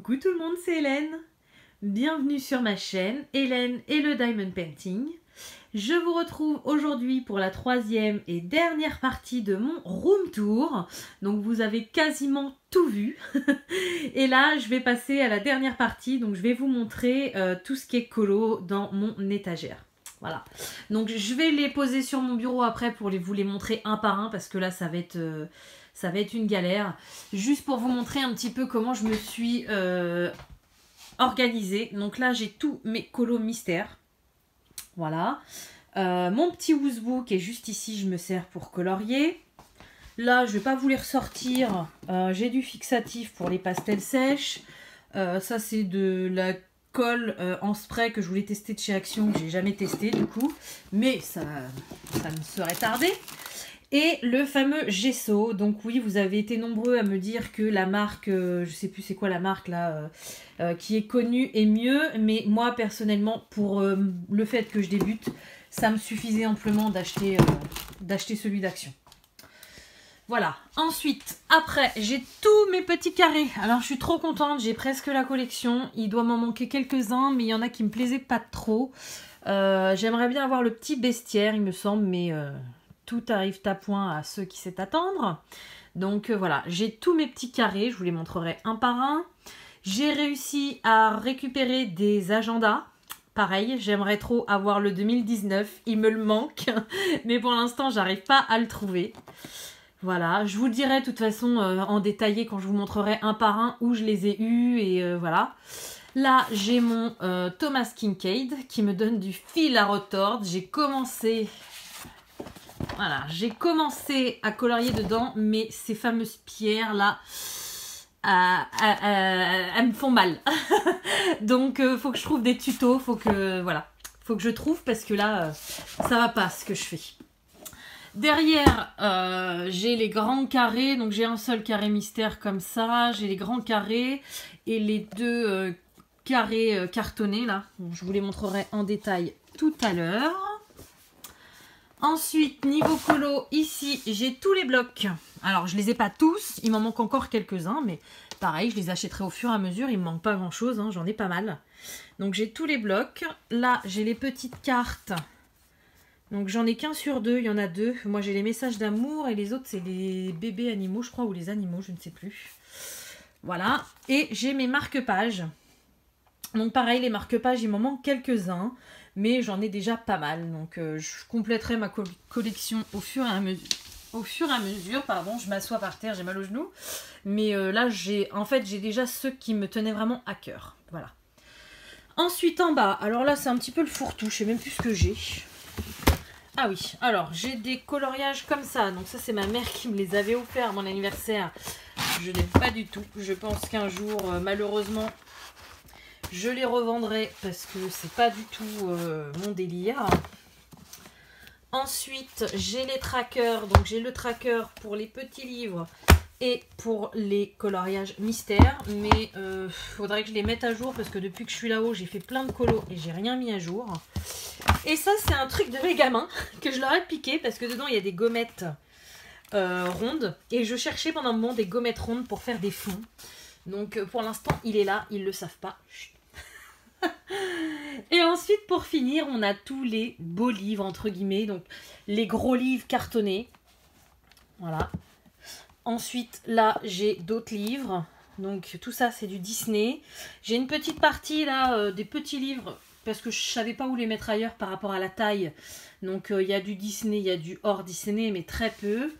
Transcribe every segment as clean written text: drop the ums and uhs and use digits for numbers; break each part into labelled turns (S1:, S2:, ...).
S1: Coucou tout le monde, c'est Hélène. Bienvenue sur ma chaîne, Hélène et le Diamond Painting. Je vous retrouve aujourd'hui pour la troisième et dernière partie de mon room tour. Donc vous avez quasiment tout vu. Et là, je vais passer à la dernière partie. Donc je vais vous montrer tout ce qui est colo dans mon étagère. Voilà. Donc je vais les poser sur mon bureau après pour vous les montrer un par un parce que là, ça va être une galère. Juste pour vous montrer un petit peu comment je me suis organisée. Donc là, j'ai tous mes colos mystères. Voilà. Mon petit housebook est juste ici, je me sers pour colorier. Là, je vais pas vous les ressortir. J'ai du fixatif pour les pastels sèches. Ça, c'est de la colle en spray que je voulais tester de chez Action, que j'ai jamais testé du coup. Mais ça me serait tardé. Et le fameux gesso. Donc oui, vous avez été nombreux à me dire que la marque, je sais plus c'est quoi la marque là, qui est connue est mieux. Mais moi personnellement, pour le fait que je débute, ça me suffisait amplement d'acheter celui d'Action. Voilà. Ensuite, après, j'ai tous mes petits carrés. Alors je suis trop contente, j'ai presque la collection. Il doit m'en manquer quelques-uns, mais il y en a qui me plaisaient pas trop. J'aimerais bien avoir le petit bestiaire, il me semble, mais... tout arrive à point à ceux qui savent attendre. Donc voilà, j'ai tous mes petits carrés, je vous les montrerai un par un. J'ai réussi à récupérer des agendas. Pareil, j'aimerais trop avoir le 2019, il me le manque. Mais pour l'instant, j'arrive pas à le trouver. Voilà, je vous le dirai de toute façon en détaillé quand je vous montrerai un par un où je les ai eus et voilà. Là, j'ai mon Thomas Kinkade qui me donne du fil à retordre. J'ai commencé... Voilà, j'ai commencé à colorier dedans, mais ces fameuses pierres là, elles me font mal. Donc, faut que je trouve des tutos, faut que je trouve parce que là, ça va pas ce que je fais. Derrière, j'ai les grands carrés, donc j'ai un seul carré mystère comme ça, j'ai les grands carrés et les deux carrés cartonnés là. Je vous les montrerai en détail tout à l'heure. Ensuite, niveau colo, ici, j'ai tous les blocs. Alors, je les ai pas tous, il m'en manque encore quelques-uns, mais pareil, je les achèterai au fur et à mesure. Il me manque pas grand-chose, hein, j'en ai pas mal. Donc, j'ai tous les blocs. Là, j'ai les petites cartes. Donc, j'en ai qu'un sur deux, il y en a deux. Moi, j'ai les messages d'amour et les autres, c'est les bébés animaux, je crois, ou les animaux, je ne sais plus. Voilà. Et j'ai mes marque-pages. Donc, pareil, les marque-pages, il m'en manque quelques-uns. Mais j'en ai déjà pas mal, donc je compléterai ma collection au fur et à mesure. Pardon, je m'assois par terre, j'ai mal aux genoux. Mais là, j'ai déjà ceux qui me tenaient vraiment à cœur. Voilà. Ensuite, en bas, alors là, c'est un petit peu le fourre-tout, je sais même plus ce que j'ai. Ah oui, alors, j'ai des coloriages comme ça. Donc ça, c'est ma mère qui me les avait offerts à mon anniversaire. Je n'aime pas du tout. Je pense qu'un jour, malheureusement... je les revendrai parce que c'est pas du tout mon délire. Ensuite, j'ai les trackers. Donc, j'ai le tracker pour les petits livres et pour les coloriages mystères. Mais faudrait que je les mette à jour parce que depuis que je suis là-haut, j'ai fait plein de colos et j'ai rien mis à jour. Et ça, c'est un truc de mes gamins que je leur ai piqué parce que dedans, il y a des gommettes rondes. Et je cherchais pendant un moment des gommettes rondes pour faire des fonds. Donc, pour l'instant, il est là. Ils ne le savent pas. Chut. Et ensuite, pour finir, on a tous les beaux livres, entre guillemets. Donc, les gros livres cartonnés. Voilà. Ensuite, là, j'ai d'autres livres. Donc, tout ça, c'est du Disney. J'ai une petite partie, là, des petits livres. Parce que je ne savais pas où les mettre ailleurs par rapport à la taille. Donc, il y a du Disney, il y a du hors Disney, mais très peu.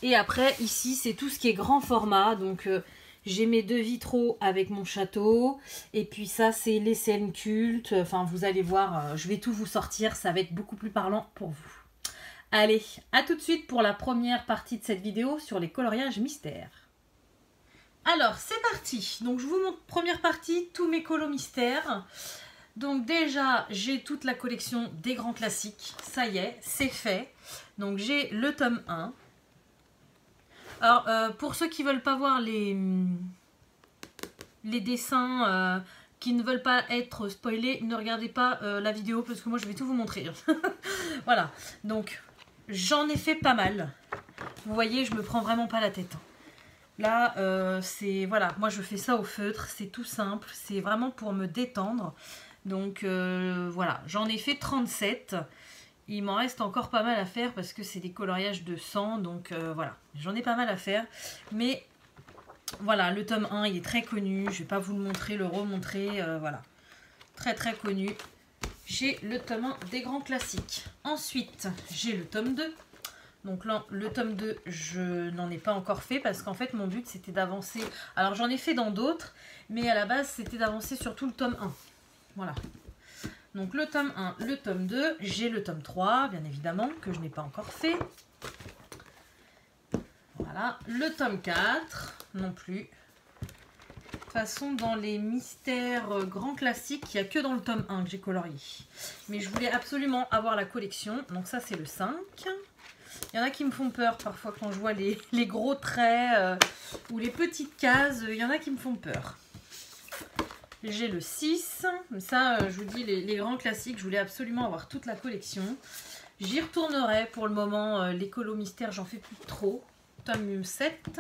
S1: Et après, ici, c'est tout ce qui est grand format. Donc... j'ai mes deux vitraux avec mon château. Et puis ça, c'est les scènes cultes. Enfin, vous allez voir, je vais tout vous sortir. Ça va être beaucoup plus parlant pour vous. Allez, à tout de suite pour la première partie de cette vidéo sur les coloriages mystères. Alors, c'est parti. Donc, je vous montre première partie, tous mes colos mystères. Donc déjà, j'ai toute la collection des grands classiques. Ça y est, c'est fait. Donc, j'ai le tome 1. Alors, pour ceux qui ne veulent pas voir les dessins, qui ne veulent pas être spoilés, ne regardez pas la vidéo parce que moi, je vais tout vous montrer. Voilà, donc j'en ai fait pas mal. Vous voyez, je me prends vraiment pas la tête. Là, c'est voilà, moi je fais ça au feutre, c'est tout simple, c'est vraiment pour me détendre. Donc voilà, j'en ai fait 37. Il m'en reste encore pas mal à faire parce que c'est des coloriages de sang, donc voilà, j'en ai pas mal à faire. Mais voilà, le tome 1, il est très connu, je vais pas vous le montrer, le remontrer, voilà. Très très connu. J'ai le tome 1 des grands classiques. Ensuite, j'ai le tome 2. Donc là, le tome 2, je n'en ai pas encore fait parce qu'en fait, mon but, c'était d'avancer. Alors, j'en ai fait dans d'autres, mais à la base, c'était d'avancer sur tout le tome 1. Voilà. Donc, le tome 1, le tome 2. J'ai le tome 3, bien évidemment, que je n'ai pas encore fait. Voilà. Le tome 4, non plus. De toute façon, dans les mystères grands classiques, il n'y a que dans le tome 1 que j'ai colorié. Mais je voulais absolument avoir la collection. Donc, ça, c'est le 5. Il y en a qui me font peur parfois quand je vois les gros traits ou les petites cases. Il y en a qui me font peur. J'ai le 6. Ça, je vous dis, les grands classiques, je voulais absolument avoir toute la collection. J'y retournerai pour le moment. L'écolo mystère, j'en fais plus trop. Tome 7.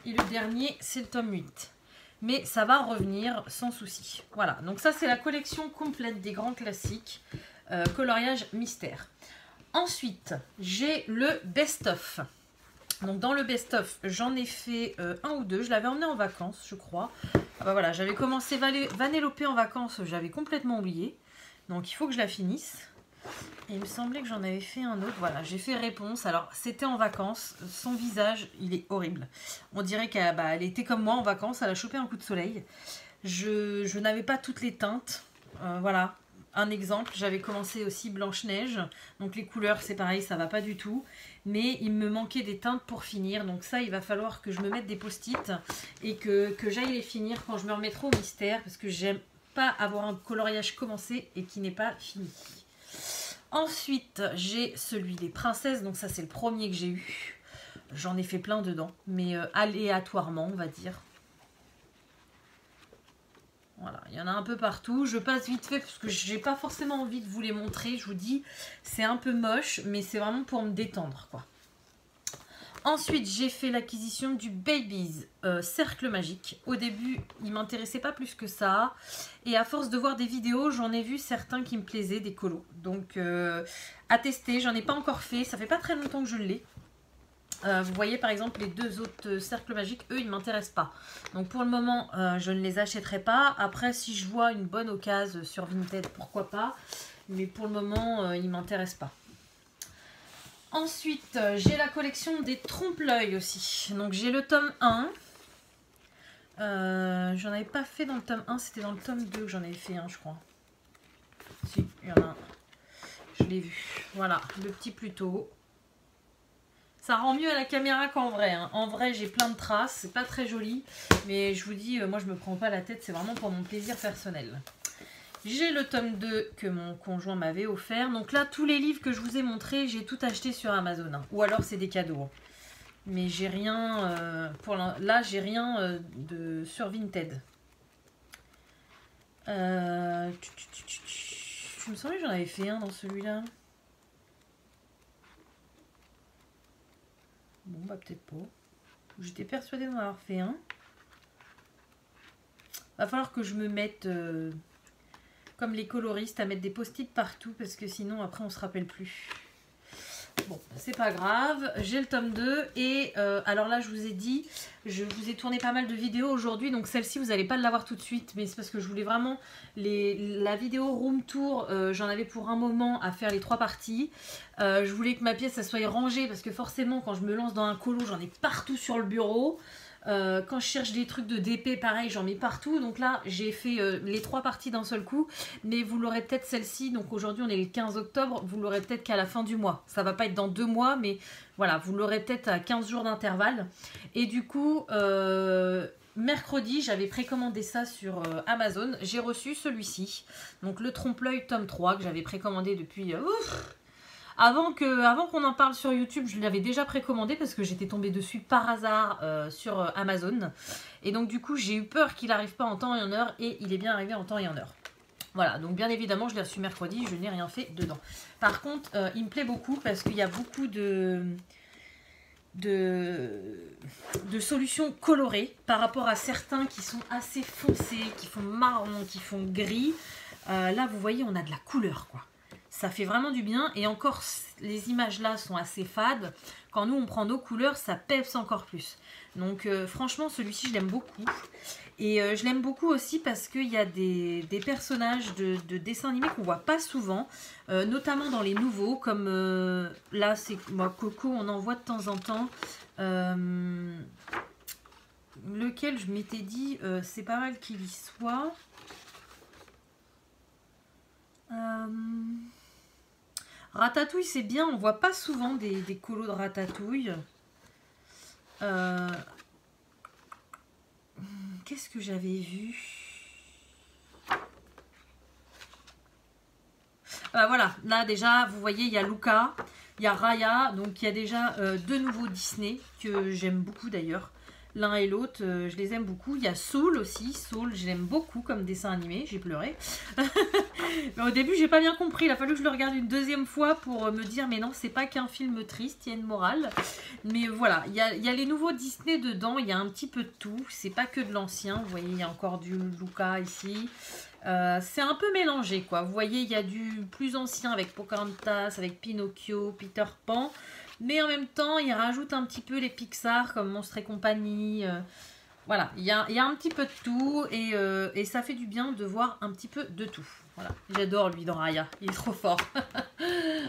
S1: Et le dernier, c'est le tome 8. Mais ça va revenir sans souci. Voilà, donc ça, c'est la collection complète des grands classiques. Coloriage mystère. Ensuite, j'ai le best-of. Donc, dans le best-of, j'en ai fait un ou deux. Je l'avais emmené en vacances, je crois. Ah bah voilà, j'avais commencé Vanellope en vacances, j'avais complètement oublié. Donc, il faut que je la finisse. Et il me semblait que j'en avais fait un autre. Voilà, j'ai fait Réponse. Alors, c'était en vacances. Son visage, il est horrible. On dirait qu'elle était comme moi en vacances. Elle a chopé un coup de soleil. Je n'avais pas toutes les teintes. Voilà. Un exemple, j'avais commencé aussi Blanche-Neige, donc les couleurs c'est pareil, ça va pas du tout, mais il me manquait des teintes pour finir, donc ça il va falloir que je me mette des post-it et que j'aille les finir quand je me remettrai au mystère, parce que j'aime pas avoir un coloriage commencé et qui n'est pas fini. Ensuite, j'ai celui des princesses, donc ça c'est le premier que j'ai eu, j'en ai fait plein dedans, mais aléatoirement on va dire. Voilà, il y en a un peu partout. Je passe vite fait parce que j'ai pas forcément envie de vous les montrer. Je vous dis, c'est un peu moche, mais c'est vraiment pour me détendre, quoi. Ensuite, j'ai fait l'acquisition du Babies Cercle Magique. Au début, il m'intéressait pas plus que ça. Et à force de voir des vidéos, j'en ai vu certains qui me plaisaient, des colos. Donc, à tester. J'en ai pas encore fait. Ça fait pas très longtemps que je l'ai. Vous voyez par exemple les deux autres cercles magiques, eux ils ne m'intéressent pas. Donc pour le moment je ne les achèterai pas. Après si je vois une bonne occasion sur Vinted, pourquoi pas. Mais pour le moment ils ne m'intéressent pas. Ensuite j'ai la collection des trompe-l'œil aussi. Donc j'ai le tome 1. J'en avais pas fait dans le tome 1, c'était dans le tome 2 que j'en avais fait un je crois. Si, il y en a un. Je l'ai vu. Voilà, le petit Pluto. Ça rend mieux à la caméra qu'en vrai. Hein. En vrai, j'ai plein de traces. C'est pas très joli. Mais je vous dis, moi, je me prends pas la tête. C'est vraiment pour mon plaisir personnel. J'ai le tome 2 que mon conjoint m'avait offert. Donc là, tous les livres que je vous ai montrés, j'ai tout acheté sur Amazon. Hein. Ou alors, c'est des cadeaux. Mais j'ai rien... là, j'ai rien sur Vinted. Je me semblais que j'en avais fait un dans celui-là. Bon, bah peut-être pas. J'étais persuadée d'en avoir fait un. Va falloir que je me mette, comme les coloristes, à mettre des post-it partout, parce que sinon, après, on se rappelle plus. Bon, c'est pas grave. J'ai le tome 2. Et alors là, je vous ai dit, je vous ai tourné pas mal de vidéos aujourd'hui. Donc celle-ci, vous n'allez pas l'avoir tout de suite. Mais c'est parce que je voulais vraiment... La vidéo room tour, j'en avais pour un moment à faire les 3 parties. Je voulais que ma pièce, ça soit rangée. Parce que forcément, quand je me lance dans un colo, j'en ai partout sur le bureau. Quand je cherche des trucs de DP, pareil, j'en mets partout. Donc là, j'ai fait les 3 parties d'un seul coup. Mais vous l'aurez peut-être celle-ci. Donc aujourd'hui, on est le 15 octobre. Vous l'aurez peut-être qu'à la fin du mois. Ça va pas être dans 2 mois, mais voilà, vous l'aurez peut-être à 15 jours d'intervalle. Et du coup, mercredi, j'avais précommandé ça sur Amazon. J'ai reçu celui-ci. Donc le trompe-l'œil tome 3 que j'avais précommandé depuis... Avant qu'on en parle sur YouTube, je l'avais déjà précommandé parce que j'étais tombée dessus par hasard sur Amazon. Et donc du coup, j'ai eu peur qu'il n'arrive pas en temps et en heure et il est bien arrivé en temps et en heure. Voilà, donc bien évidemment, je l'ai reçu mercredi, je n'ai rien fait dedans. Par contre, il me plaît beaucoup parce qu'il y a beaucoup de solutions colorées par rapport à certains qui sont assez foncés, qui font marron, qui font gris. Là, vous voyez, on a de la couleur, quoi. Ça fait vraiment du bien. Et encore, les images là sont assez fades. Quand nous, on prend nos couleurs, ça peps encore plus. Donc, franchement, celui-ci, je l'aime beaucoup. Et je l'aime beaucoup aussi parce qu'il y a des personnages de dessins animés qu'on voit pas souvent, notamment dans les nouveaux, comme là, c'est Coco, on en voit de temps en temps. Lequel je m'étais dit, c'est pas mal qu'il y soit. Ratatouille, c'est bien, on voit pas souvent des colos de Ratatouille. Qu'est-ce que j'avais vu? Voilà, là déjà, vous voyez, il y a Luca, il y a Raya, donc il y a déjà deux nouveaux Disney que j'aime beaucoup d'ailleurs. L'un et l'autre, je les aime beaucoup. Il y a Soul aussi. Soul, je l'aime beaucoup comme dessin animé. J'ai pleuré. Mais au début, j'ai pas bien compris. Il a fallu que je le regarde une deuxième fois pour me dire, mais non, c'est pas qu'un film triste, il y a une morale. Mais voilà, il y a les nouveaux Disney dedans. Il y a un petit peu de tout. C'est pas que de l'ancien. Vous voyez, il y a encore du Luca ici. C'est un peu mélangé, quoi. Vous voyez, il y a du plus ancien avec Pocahontas, avec Pinocchio, Peter Pan. Mais en même temps, il rajoute un petit peu les Pixar comme Monstres et compagnie. Voilà, il y a un petit peu de tout et ça fait du bien de voir un petit peu de tout. Voilà, j'adore lui dans Raya, il est trop fort.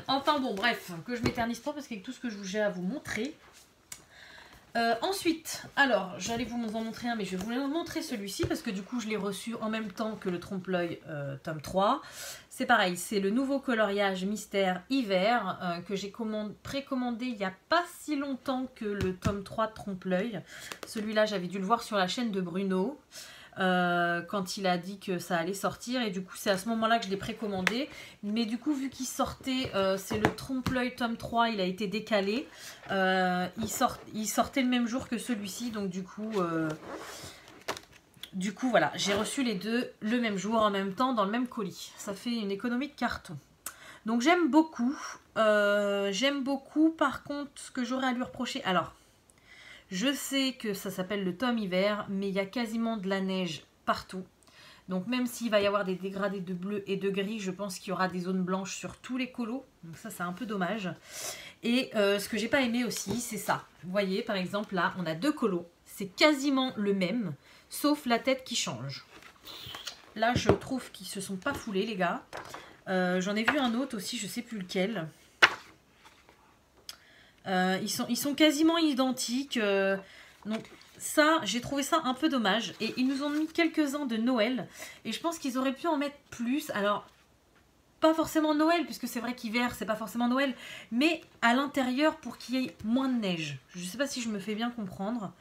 S1: Enfin bon, bref, que je m'éternise pas parce qu'avec tout ce que j'ai à vous montrer. Ensuite, alors, j'allais vous en montrer un, mais je vais vous montrer celui-ci parce que du coup, je l'ai reçu en même temps que le Trompe-l'œil tome 3. C'est pareil, c'est le nouveau coloriage Mystère Hiver que j'ai précommandé il n'y a pas si longtemps que le tome 3 de Trompe-l'œil. Celui-là, j'avais dû le voir sur la chaîne de Bruno. Quand il a dit que ça allait sortir et du coup c'est à ce moment là que je l'ai précommandé, mais du coup vu qu'il sortait c'est le Trompe-l'œil tome 3, il a été décalé, il sortait le même jour que celui-ci, donc du coup voilà, j'ai reçu les deux le même jour en même temps dans le même colis, ça fait une économie de carton. Donc j'aime beaucoup, par contre ce que j'aurais à lui reprocher, alors je sais que ça s'appelle le tome hiver, mais il y a quasiment de la neige partout. Donc même s'il va y avoir des dégradés de bleu et de gris, je pense qu'il y aura des zones blanches sur tous les colos. Donc ça, c'est un peu dommage. Et ce que j'ai pas aimé aussi, c'est ça. Vous voyez, par exemple, là, on a deux colos. C'est quasiment le même, sauf la tête qui change. Là, je trouve qu'ils se sont pas foulés, les gars. J'en ai vu un autre aussi, je sais plus lequel. Ils sont quasiment identiques. Donc ça, j'ai trouvé ça un peu dommage. Et ils nous ont mis quelques-uns de Noël. Et je pense qu'ils auraient pu en mettre plus. Alors, pas forcément Noël, puisque c'est vrai qu'hiver, c'est pas forcément Noël. Mais à l'intérieur, pour qu'il y ait moins de neige. Je sais pas si je me fais bien comprendre.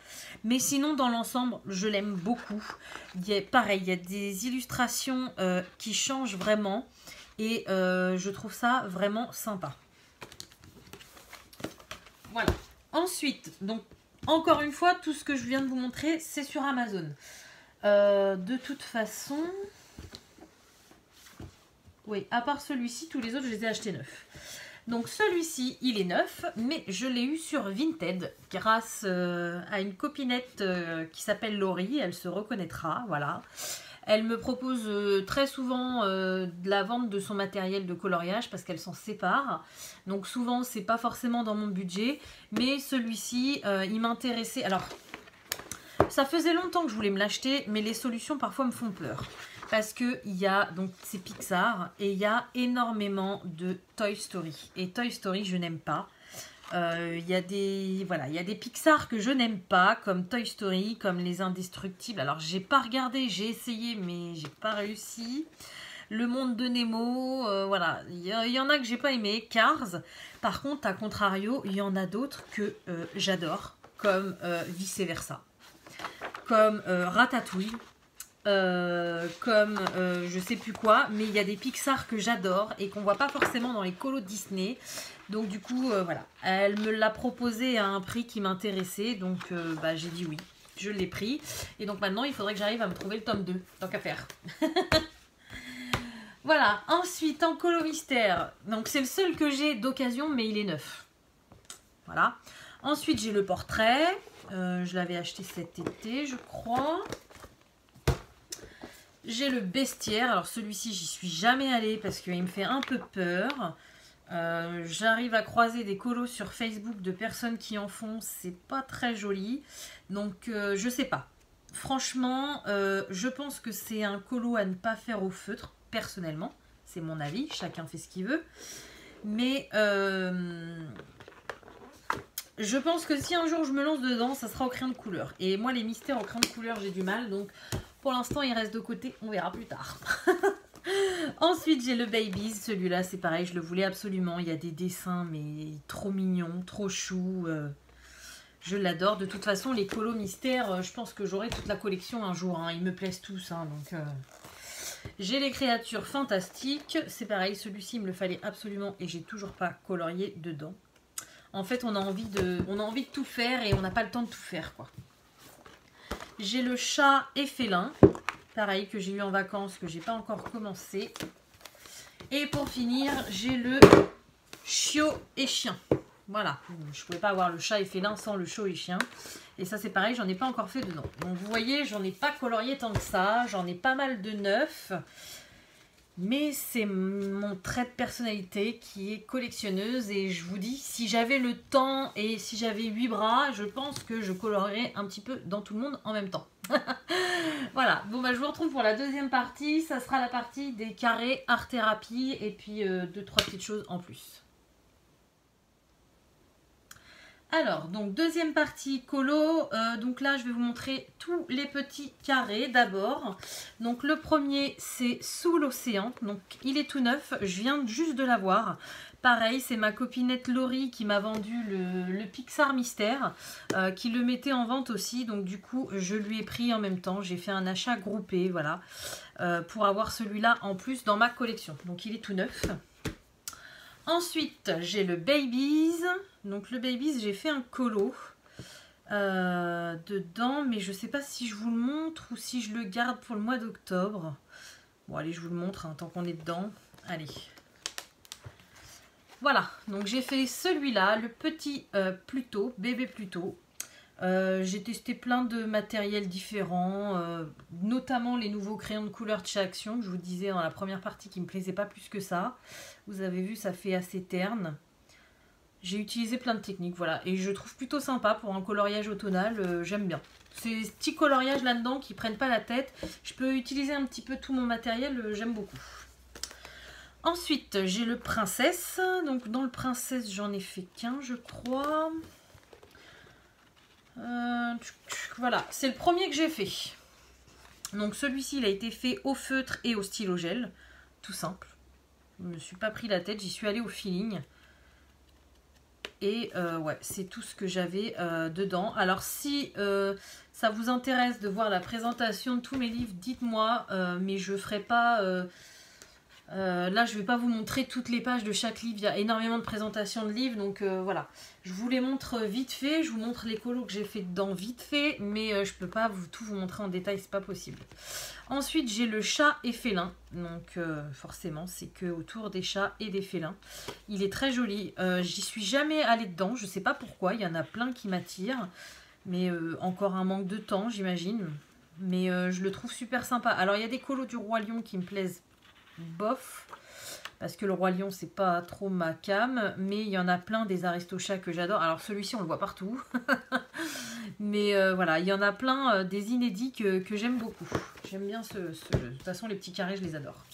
S1: Mais sinon, dans l'ensemble, je l'aime beaucoup. Pareil, il y a des illustrations qui changent vraiment. Et je trouve ça vraiment sympa. Voilà. Ensuite, donc, encore une fois, tout ce que je viens de vous montrer, c'est sur Amazon. De toute façon... Oui, à part celui-ci, tous les autres, je les ai achetés neufs. Donc, celui-ci, il est neuf, mais je l'ai eu sur Vinted, grâce à une copinette qui s'appelle Laurie. Elle se reconnaîtra, voilà. Elle me propose très souvent de la vente de son matériel de coloriage parce qu'elle s'en sépare. Donc souvent, c'est pas forcément dans mon budget. Mais celui-ci, il m'intéressait. Alors, ça faisait longtemps que je voulais me l'acheter, mais les solutions parfois me font peur. Parce que il y a, donc c'est Pixar, et il y a énormément de Toy Story. Et Toy Story, je n'aime pas. Il y a des Pixar que je n'aime pas, comme Toy Story, comme Les Indestructibles. Alors j'ai pas regardé, j'ai essayé, mais j'ai pas réussi. Le Monde de Nemo, voilà, il y en a que j'ai pas aimé. Cars, par contre, à contrario, il y en a d'autres que j'adore, comme Vice Versa, comme Ratatouille. Comme je sais plus quoi, mais il y a des Pixar que j'adore et qu'on voit pas forcément dans les colos Disney. Donc du coup, voilà, elle me l'a proposé à un prix qui m'intéressait, donc j'ai dit oui, je l'ai pris. Et donc maintenant, il faudrait que j'arrive à me trouver le tome 2, tant qu'à faire. Voilà, ensuite en colo mystère, donc c'est le seul que j'ai d'occasion, mais il est neuf. Voilà. Ensuite, j'ai le portrait. Je l'avais acheté cet été, je crois. J'ai le bestiaire. Alors celui-ci, j'y suis jamais allée parce qu'il me fait un peu peur. J'arrive à croiser des colos sur Facebook de personnes qui en font. C'est pas très joli. Donc, je sais pas. Franchement, je pense que c'est un colo à ne pas faire au feutre, personnellement. C'est mon avis. Chacun fait ce qu'il veut. Mais... je pense que si un jour je me lance dedans, ça sera au crayon de couleur. Et moi, les mystères au crayon de couleur, j'ai du mal. Donc, pour l'instant, il reste de côté. On verra plus tard. Ensuite, j'ai le Babies. Celui-là, c'est pareil. Je le voulais absolument. Il y a des dessins, mais trop mignons, trop chou. Je l'adore. De toute façon, les colos mystères, je pense que j'aurai toute la collection un jour. Hein. Ils me plaisent tous. Hein, donc... J'ai les créatures fantastiques. C'est pareil. Celui-ci, il me le fallait absolument. Et j'ai toujours pas colorié dedans. En fait, on a envie de tout faire et on n'a pas le temps de tout faire, quoi. J'ai le chat et félin. Pareil, que j'ai eu en vacances, que j'ai pas encore commencé. Et pour finir, j'ai le chiot et chien. Voilà. Je pouvais pas avoir le chat et félin sans le chiot et chien. Et ça, c'est pareil, j'en ai pas encore fait dedans. Donc, vous voyez, j'en ai pas colorié tant que ça. J'en ai pas mal de neufs. Mais c'est mon trait de personnalité qui est collectionneuse et je vous dis, si j'avais le temps et si j'avais 8 bras, je pense que je colorerais un petit peu dans tout le monde en même temps. Voilà, bon bah je vous retrouve pour la deuxième partie, ça sera la partie des carrés, art thérapie et puis 2-3 petites choses en plus. Alors, donc deuxième partie colo, donc là je vais vous montrer tous les petits carrés d'abord. Donc le premier c'est Sous l'océan, donc il est tout neuf, je viens juste de l'avoir. Pareil, c'est ma copinette Laurie qui m'a vendu le Pixar Mystère, qui le mettait en vente aussi, donc du coup je lui ai pris en même temps, j'ai fait un achat groupé, voilà, pour avoir celui-là en plus dans ma collection. Donc il est tout neuf. Ensuite, j'ai le Babies. Donc le Babies, j'ai fait un colo dedans, mais je ne sais pas si je vous le montre ou si je le garde pour le mois d'octobre. Bon, allez, je vous le montre hein, tant qu'on est dedans. Allez. Voilà, donc j'ai fait celui-là, le petit Pluto, bébé Pluto. J'ai testé plein de matériels différents, notamment les nouveaux crayons de couleur de chez Action, que je vous disais dans la première partie qui ne me plaisait pas plus que ça. Vous avez vu, ça fait assez terne. J'ai utilisé plein de techniques, voilà, et je trouve plutôt sympa pour un coloriage automnal, j'aime bien. Ces petits coloriages là-dedans qui prennent pas la tête, je peux utiliser un petit peu tout mon matériel, j'aime beaucoup. Ensuite, j'ai le Princesse, donc dans le Princesse, j'en ai fait qu'un, je crois. Voilà, c'est le premier que j'ai fait. Donc celui-ci, il a été fait au feutre et au stylo gel, tout simple. Je ne me suis pas pris la tête, j'y suis allée au feeling. Et ouais, c'est tout ce que j'avais dedans. Alors si ça vous intéresse de voir la présentation de tous mes livres, dites-moi, mais je ferai pas... là, je ne vais pas vous montrer toutes les pages de chaque livre. Il y a énormément de présentations de livres. Donc voilà, je vous les montre vite fait. Je vous montre les colos que j'ai fait dedans vite fait. Mais je ne peux pas tout vous montrer en détail, c'est pas possible. Ensuite, j'ai le chat et félin. Donc forcément, c'est que autour des chats et des félins. Il est très joli. J'y suis jamais allée dedans. Je ne sais pas pourquoi. Il y en a plein qui m'attirent. Mais encore un manque de temps, j'imagine. Mais je le trouve super sympa. Alors, il y a des colos du Roi Lion qui me plaisent bof, parce que le Roi Lion c'est pas trop ma cam, mais il y en a plein des Aristochats que j'adore. Alors celui-ci on le voit partout mais voilà, il y en a plein des inédits que j'aime beaucoup. J'aime bien ce jeu. De toute façon les petits carrés je les adore.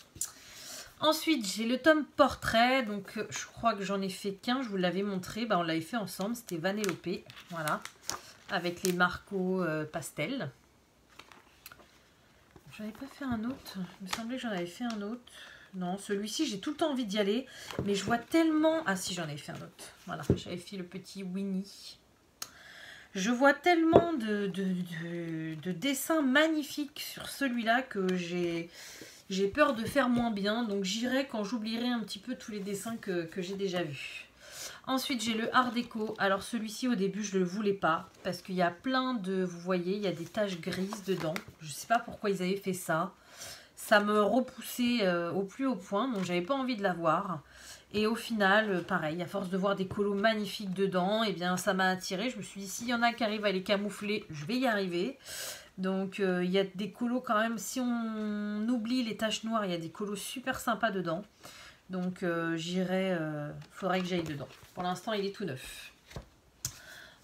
S1: Ensuite j'ai le tome portrait, donc je crois que j'en ai fait qu'un, je vous l'avais montré, on l'avait fait ensemble, c'était Vanellope, voilà, avec les Marco pastel. J'en avais pas fait un autre. Il me semblait que j'en avais fait un autre. Non, celui-ci, j'ai tout le temps envie d'y aller. Mais je vois tellement... Ah si, j'en avais fait un autre. Voilà, j'avais fait le petit Winnie. Je vois tellement de dessins magnifiques sur celui-là que j'ai peur de faire moins bien. Donc j'irai quand j'oublierai un petit peu tous les dessins que j'ai déjà vus. Ensuite, j'ai le Art déco. Alors celui-ci, au début, je ne le voulais pas. Parce qu'il y a plein de... Vous voyez, il y a des taches grises dedans. Je ne sais pas pourquoi ils avaient fait ça. Ça me repoussait au plus haut point. Donc, j'avais pas envie de l'avoir. Et au final, pareil, à force de voir des colos magnifiques dedans, et bien ça m'a attiré. Je me suis dit, s'il y en a qui arrivent à les camoufler, je vais y arriver. Donc il y a des colos quand même, si on oublie les taches noires, il y a des colos super sympas dedans. Donc j'irai, faudrait que j'aille dedans. Pour l'instant, il est tout neuf.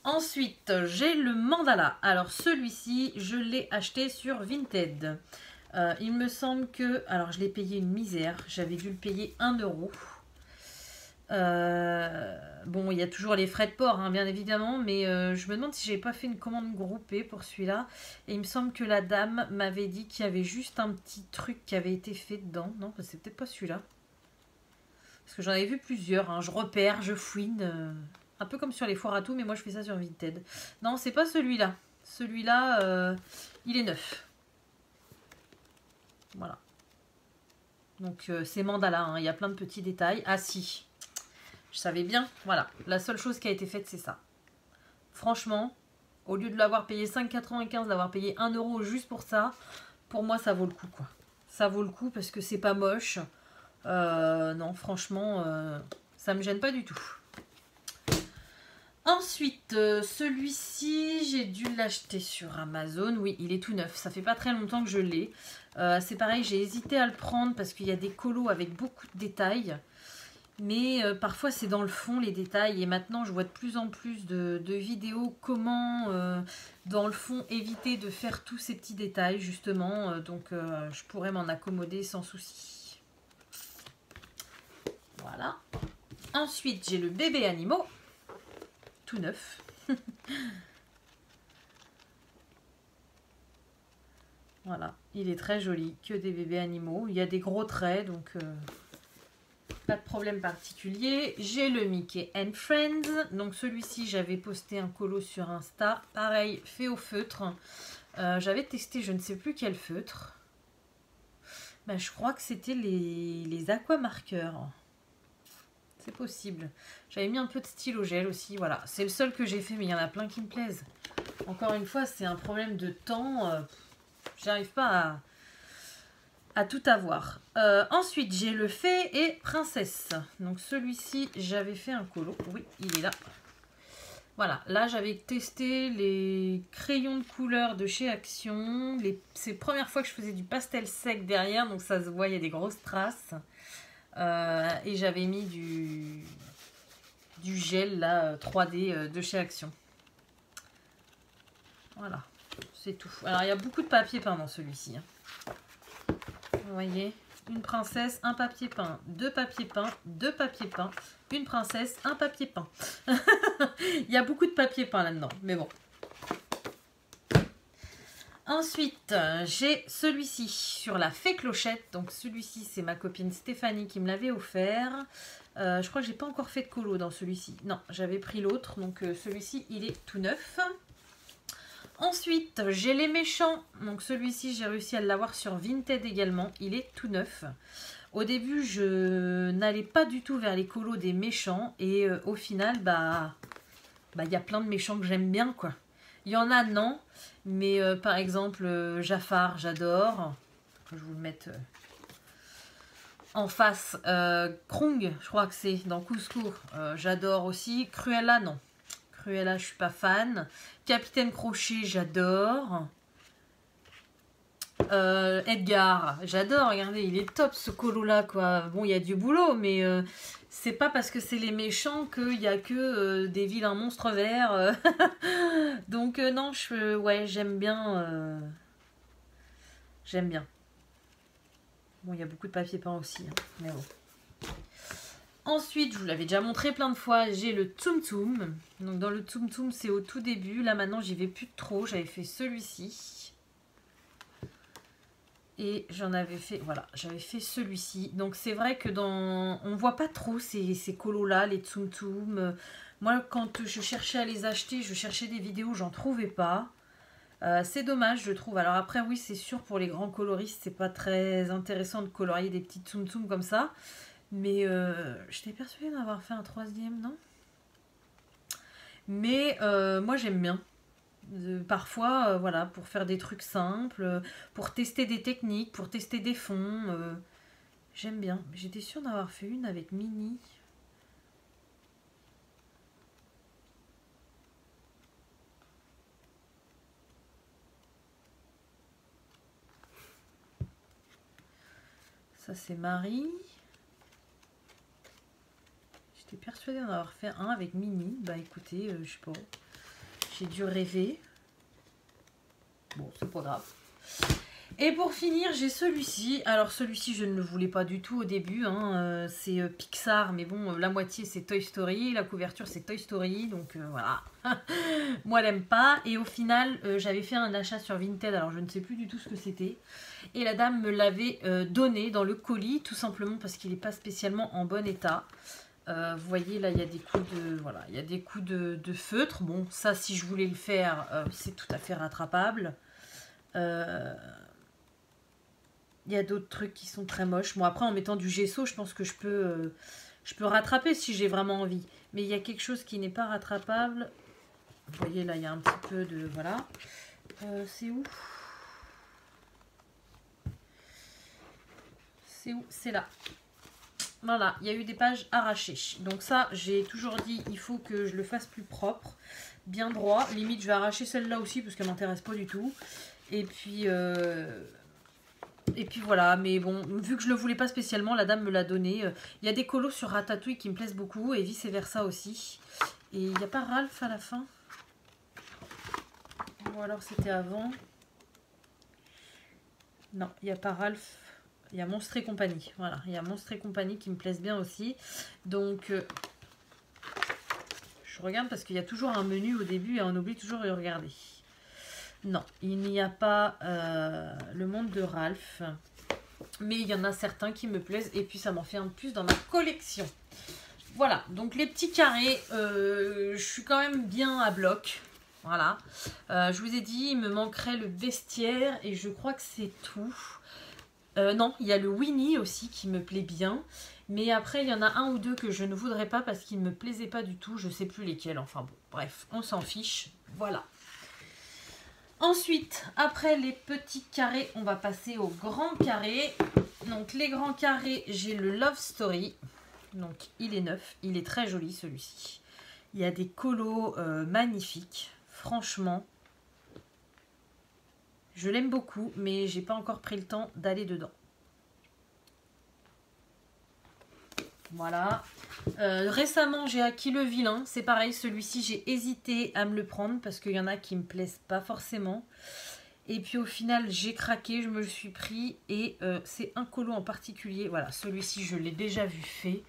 S1: Ensuite, j'ai le mandala. Alors celui-ci, je l'ai acheté sur Vinted. Il me semble que... Alors je l'ai payé une misère. J'avais dû le payer 1 euro. Bon, il y a toujours les frais de port, hein, bien évidemment, mais je me demande si j'avais pas fait une commande groupée pour celui-là. Et il me semble que la dame m'avait dit qu'il y avait juste un petit truc qui avait été fait dedans. Non, c'est peut-être pas celui-là. Parce que j'en avais vu plusieurs, hein. Je repère, je fouine, un peu comme sur les foires à tout, mais moi je fais ça sur Vinted. Non, c'est pas celui-là. Celui-là, il est neuf. Voilà. Donc c'est mandala, hein. Il y a plein de petits détails. Ah si, je savais bien. Voilà, la seule chose qui a été faite, c'est ça. Franchement, au lieu de l'avoir payé 5,95, d'avoir payé 1 euro juste pour ça, pour moi ça vaut le coup, quoi. Ça vaut le coup parce que c'est pas moche. Non, franchement, ça me gêne pas du tout. Ensuite, celui-ci, j'ai dû l'acheter sur Amazon. Oui, il est tout neuf. Ça fait pas très longtemps que je l'ai. C'est pareil, j'ai hésité à le prendre parce qu'il y a des colos avec beaucoup de détails. Mais parfois, c'est dans le fond, les détails. Et maintenant, je vois de plus en plus de vidéos comment, dans le fond, éviter de faire tous ces petits détails, justement. Donc, je pourrais m'en accommoder sans souci. Voilà. Ensuite, j'ai le bébé animaux. Tout neuf. Voilà, il est très joli, que des bébés animaux. Il y a des gros traits, donc pas de problème particulier. J'ai le Mickey and Friends. Donc celui-ci, j'avais posté un colo sur Insta. Pareil, fait au feutre. J'avais testé, je ne sais plus quel feutre. Ben, je crois que c'était les aquamarqueurs. C'est possible. J'avais mis un peu de stylo gel aussi. Voilà, c'est le seul que j'ai fait, mais il y en a plein qui me plaisent. Encore une fois, c'est un problème de temps. J'arrive pas à tout avoir. Ensuite, j'ai le Fée et Princesse. Donc celui-ci, j'avais fait un colo. Oui, il est là. Voilà, là j'avais testé les crayons de couleur de chez Action. C'est la première fois que je faisais du pastel sec derrière, donc ça se voit, il y a des grosses traces. Et j'avais mis du gel là 3D de chez Action. Voilà, c'est tout. Alors il y a beaucoup de papier peint dans celui-ci. Vous voyez, une princesse, un papier peint, deux papiers peints, deux papiers peints, une princesse, un papier peint. Il y a beaucoup de papier peint là-dedans, mais bon. Ensuite, j'ai celui-ci sur la fée clochette. Donc celui-ci, c'est ma copine Stéphanie qui me l'avait offert. Je crois que j'ai pas encore fait de colo dans celui-ci. Non, j'avais pris l'autre. Donc celui-ci, il est tout neuf. Ensuite, j'ai les méchants. Donc celui-ci, j'ai réussi à l'avoir sur Vinted également. Il est tout neuf. Au début, je n'allais pas du tout vers les colos des méchants. Et au final, y a plein de méchants que j'aime bien, quoi. Il y en a, non. Mais par exemple, Jafar, j'adore. Je vais vous le mettre en face. Krung, je crois que c'est dans Cusco. J'adore aussi. Cruella, non. Cruella, je suis pas fan. Capitaine Crochet, j'adore. Edgar, j'adore. Regardez, il est top ce colo-là, quoi. Bon, il y a du boulot, mais c'est pas parce que c'est les méchants qu'il y a que des vilains monstres verts. Donc non, ouais, j'aime bien. J'aime bien. Bon, il y a beaucoup de papier peint aussi, hein, mais bon. Ensuite, je vous l'avais déjà montré plein de fois, j'ai le Tsum Tsum. Donc dans le Tsum Tsum, c'est au tout début. Là maintenant, j'y vais plus trop. J'avais fait celui-ci. Et j'en avais fait, voilà, j'avais fait celui-ci. Donc c'est vrai que on voit pas trop ces colos-là, les Tsum Tsum. Moi, quand je cherchais à les acheter, je cherchais des vidéos, j'en trouvais pas. C'est dommage, je trouve. Alors après, oui, c'est sûr, pour les grands coloristes, c'est pas très intéressant de colorier des petits Tsum Tsum comme ça. Mais j'étais persuadée d'en avoir fait un troisième, non? Mais moi, j'aime bien. Parfois, voilà, pour faire des trucs simples, pour tester des techniques, pour tester des fonds. J'aime bien. J'étais sûre d'avoir fait une avec Mini. Ça c'est Marie. J'étais persuadée d'en avoir fait un avec Mini. Bah écoutez, je sais pas. J'ai dû rêver. Bon, c'est pas grave. Et pour finir, j'ai celui-ci. Alors celui-ci, je ne le voulais pas du tout au début. Hein. C'est Pixar, mais bon, la moitié c'est Toy Story. La couverture c'est Toy Story, donc voilà. Moi, elle n'aime pas. Et au final, j'avais fait un achat sur Vinted. Alors je ne sais plus du tout ce que c'était. Et la dame me l'avait donné dans le colis, tout simplement parce qu'il n'est pas spécialement en bon état. Vous voyez, là, il y a des coups de, voilà, il y a des coups de feutre. Bon, ça, si je voulais le faire, c'est tout à fait rattrapable. Il y a d'autres trucs qui sont très moches. Bon, après, en mettant du gesso, je pense que je peux rattraper si j'ai vraiment envie. Mais il y a quelque chose qui n'est pas rattrapable. Vous voyez, là, il y a un petit peu de... Voilà. C'est où? C'est où? C'est là. Voilà, il y a eu des pages arrachées. Donc ça, j'ai toujours dit, il faut que je le fasse plus propre, bien droit. Limite, je vais arracher celle-là aussi parce qu'elle m'intéresse pas du tout. Et puis voilà, mais bon, vu que je le voulais pas spécialement, la dame me l'a donné. Il y a des colos sur Ratatouille qui me plaisent beaucoup et vice versa aussi. Et il n'y a pas Ralph à la fin? Ou alors c'était avant? Non, il n'y a pas Ralph. Il y a Monstres et compagnie. Voilà, il y a Monstres et compagnie qui me plaisent bien aussi. Donc, je regarde parce qu'il y a toujours un menu au début et on oublie toujours de regarder. Non, il n'y a pas le monde de Ralph. Mais il y en a certains qui me plaisent et puis ça m'en fait un de plus dans ma collection. Voilà, donc les petits carrés, je suis quand même bien à bloc. Voilà, je vous ai dit, il me manquerait le vestiaire et je crois que c'est tout. Non, il y a le Winnie aussi qui me plaît bien. Mais après, il y en a un ou deux que je ne voudrais pas parce qu'ils ne me plaisaient pas du tout. Je ne sais plus lesquels. Enfin bon, bref, on s'en fiche. Voilà. Ensuite, après les petits carrés, on va passer aux grands carrés. Donc les grands carrés, j'ai le Love Story. Donc il est neuf. Il est très joli celui-ci. Il y a des colos magnifiques. Franchement, je l'aime beaucoup, mais j'ai pas encore pris le temps d'aller dedans. Voilà. Récemment, j'ai acquis le vilain. C'est pareil, celui-ci, j'ai hésité à me le prendre parce qu'il y en a qui me plaisent pas forcément. Et puis au final, j'ai craqué, je me le suis pris. Et c'est un colo en particulier. Voilà, celui-ci, je l'ai déjà vu fait.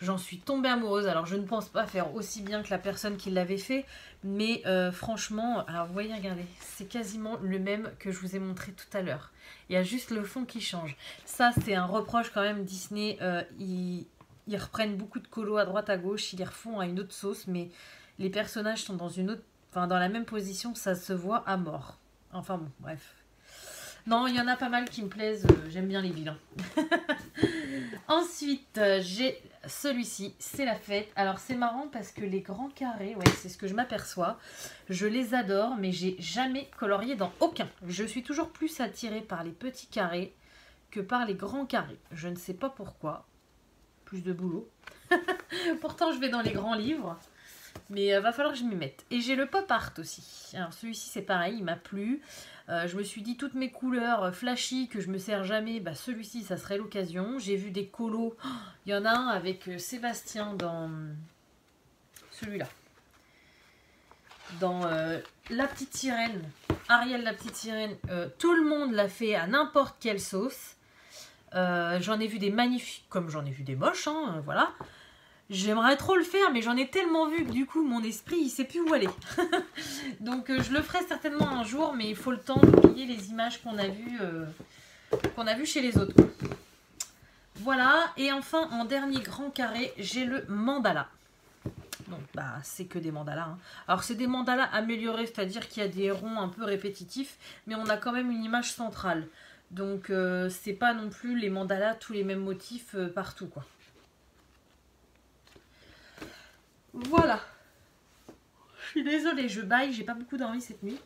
S1: J'en suis tombée amoureuse. Alors, je ne pense pas faire aussi bien que la personne qui l'avait fait. Mais franchement, alors vous voyez, regardez, c'est quasiment le même que je vous ai montré tout à l'heure. Il y a juste le fond qui change. Ça, c'est un reproche quand même. Disney, ils reprennent beaucoup de colos à droite à gauche. Ils les refont à une autre sauce. Mais les personnages sont dans une autre, enfin, dans la même position. Ça se voit à mort. Enfin bon, bref. Non, il y en a pas mal qui me plaisent. J'aime bien les vilains. Ensuite, j'ai celui-ci, c'est la fête. Alors c'est marrant parce que les grands carrés, ouais, c'est ce que je m'aperçois. Je les adore, mais j'ai jamais colorié dans aucun. Je suis toujours plus attirée par les petits carrés que par les grands carrés. Je ne sais pas pourquoi. Plus de boulot. Pourtant, je vais dans les grands livres. Mais va falloir que je m'y mette. Et j'ai le pop art aussi. Alors celui-ci, c'est pareil, il m'a plu. Je me suis dit, toutes mes couleurs flashy que je me sers jamais, bah celui-ci, ça serait l'occasion. J'ai vu des colos. Oh, il y en a un avec Sébastien dans celui-là. Dans La Petite Sirène. Ariel, la Petite Sirène. Tout le monde l'a fait à n'importe quelle sauce. J'en ai vu des magnifiques, comme j'en ai vu des moches, hein, voilà. J'aimerais trop le faire, mais j'en ai tellement vu que du coup, mon esprit, il sait plus où aller. Donc, je le ferai certainement un jour, mais il faut le temps d'oublier les images qu'on a vues chez les autres. Voilà, et enfin, en dernier grand carré, j'ai le mandala. Donc, bah, c'est que des mandalas. Hein. Alors, c'est des mandalas améliorés, c'est-à-dire qu'il y a des ronds un peu répétitifs, mais on a quand même une image centrale. Donc, c'est pas non plus les mandalas, tous les mêmes motifs partout, quoi. Voilà. Je suis désolée, je baille, j'ai pas beaucoup dormi cette nuit.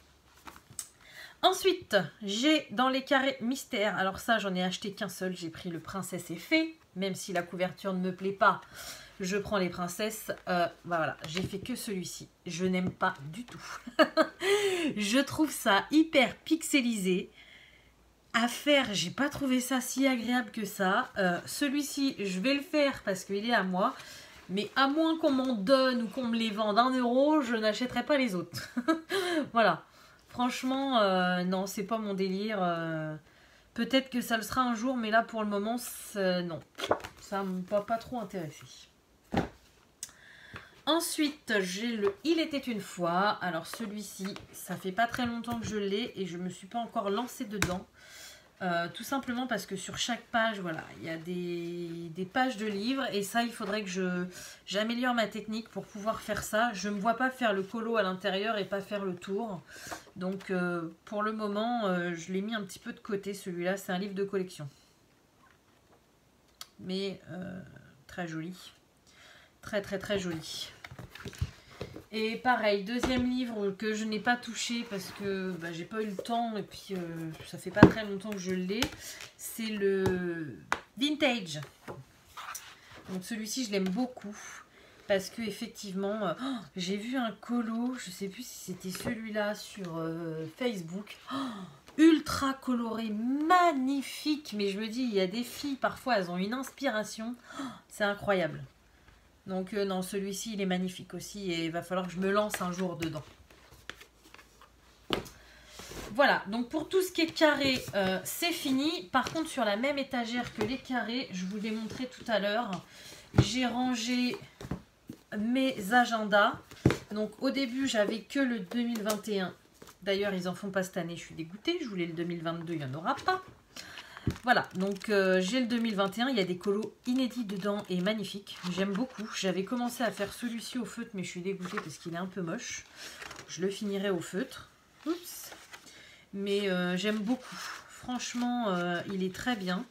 S1: Ensuite, j'ai dans les carrés mystères. Alors ça, j'en ai acheté qu'un seul. J'ai pris le Princesse et Fée. Même si la couverture ne me plaît pas, je prends les princesses. Bah voilà, j'ai fait que celui-ci. Je n'aime pas du tout. Je trouve ça hyper pixelisé. à faire, j'ai pas trouvé ça si agréable que ça. Celui-ci, je vais le faire parce qu'il est à moi. Mais à moins qu'on m'en donne ou qu'on me les vende 1 €, je n'achèterai pas les autres. Voilà. Franchement, non, c'est pas mon délire. Peut-être que ça le sera un jour, mais là pour le moment, non. Ça ne m'a pas trop intéressé. Ensuite, j'ai le Il était une fois. Alors celui-ci, ça fait pas très longtemps que je l'ai et je me suis pas encore lancée dedans. Tout simplement parce que sur chaque page, voilà, il y a des pages de livres et ça, il faudrait que j'améliore ma technique pour pouvoir faire ça. Je ne me vois pas faire le colo à l'intérieur et pas faire le tour. Donc, pour le moment, je l'ai mis un petit peu de côté. Celui-là, c'est un livre de collection. Mais très joli. Très, très, très joli. Et pareil, deuxième livre que je n'ai pas touché parce que bah, j'ai pas eu le temps et puis ça fait pas très longtemps que je l'ai. C'est le Vintage. Donc celui-ci je l'aime beaucoup parce que effectivement j'ai vu un colo, je sais plus si c'était celui-là sur Facebook. Ultra coloré, magnifique. Mais je me dis, il y a des filles parfois elles ont une inspiration. C'est incroyable. Donc non, celui-ci, il est magnifique aussi et il va falloir que je me lance un jour dedans. Voilà, donc pour tout ce qui est carré, c'est fini. Par contre, sur la même étagère que les carrés, je vous l'ai montré tout à l'heure, j'ai rangé mes agendas. Donc au début, j'avais que le 2021. D'ailleurs, ils en font pas cette année, je suis dégoûtée. Je voulais le 2022, il n'y en aura pas. Voilà, donc j'ai le 2021, il y a des colos inédits dedans et magnifiques. J'aime beaucoup. J'avais commencé à faire celui-ci au feutre, mais je suis dégoûtée parce qu'il est un peu moche. Je le finirai au feutre. Oups. Mais j'aime beaucoup. Franchement, il est très bien.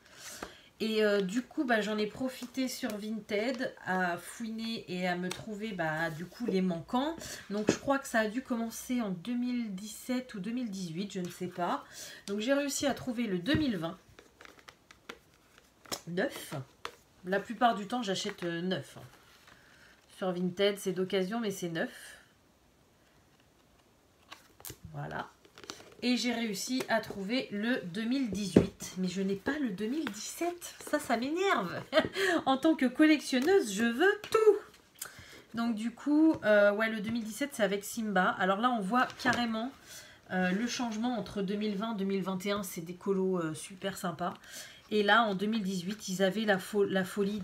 S1: Et du coup, bah, j'en ai profité sur Vinted à fouiner et à me trouver du coup les manquants. Donc je crois que ça a dû commencer en 2017 ou 2018, je ne sais pas. Donc j'ai réussi à trouver le 2020. Neuf. La plupart du temps, j'achète neuf. Sur Vinted, c'est d'occasion, mais c'est neuf. Voilà. Et j'ai réussi à trouver le 2018. Mais je n'ai pas le 2017. Ça m'énerve. En tant que collectionneuse, je veux tout. Donc du coup, ouais, le 2017, c'est avec Simba. Alors là, on voit carrément le changement entre 2020 et 2021. C'est des colos super sympas. Et là, en 2018, ils avaient la folie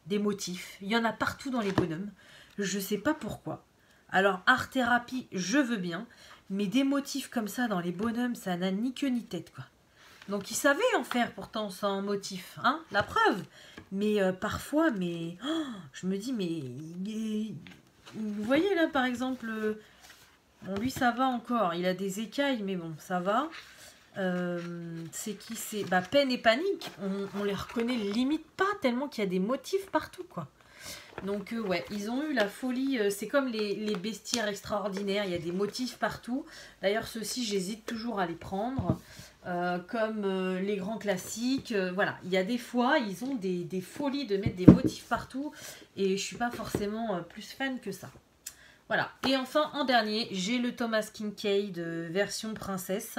S1: des motifs. Il y en a partout dans les bonhommes. Je ne sais pas pourquoi. Alors, art thérapie, je veux bien. Mais des motifs comme ça dans les bonhommes, ça n'a ni queue ni tête, quoi. Donc, ils savaient en faire pourtant sans motif. Hein, la preuve. Mais parfois, je me dis, mais... Vous voyez là, par exemple... Bon, lui, ça va encore. Il a des écailles, mais bon, ça va. C'est qui c'est Peine et Panique, on les reconnaît limite pas tellement qu'il y a des motifs partout, quoi. Donc ouais, ils ont eu la folie, c'est comme les bestiaires extraordinaires, il y a des motifs partout. D'ailleurs ceux-ci, j'hésite toujours à les prendre, comme les grands classiques. Voilà, il y a des fois, ils ont des folies de mettre des motifs partout et je suis pas forcément plus fan que ça. Voilà, et enfin en dernier, j'ai le Thomas Kinkade version princesse.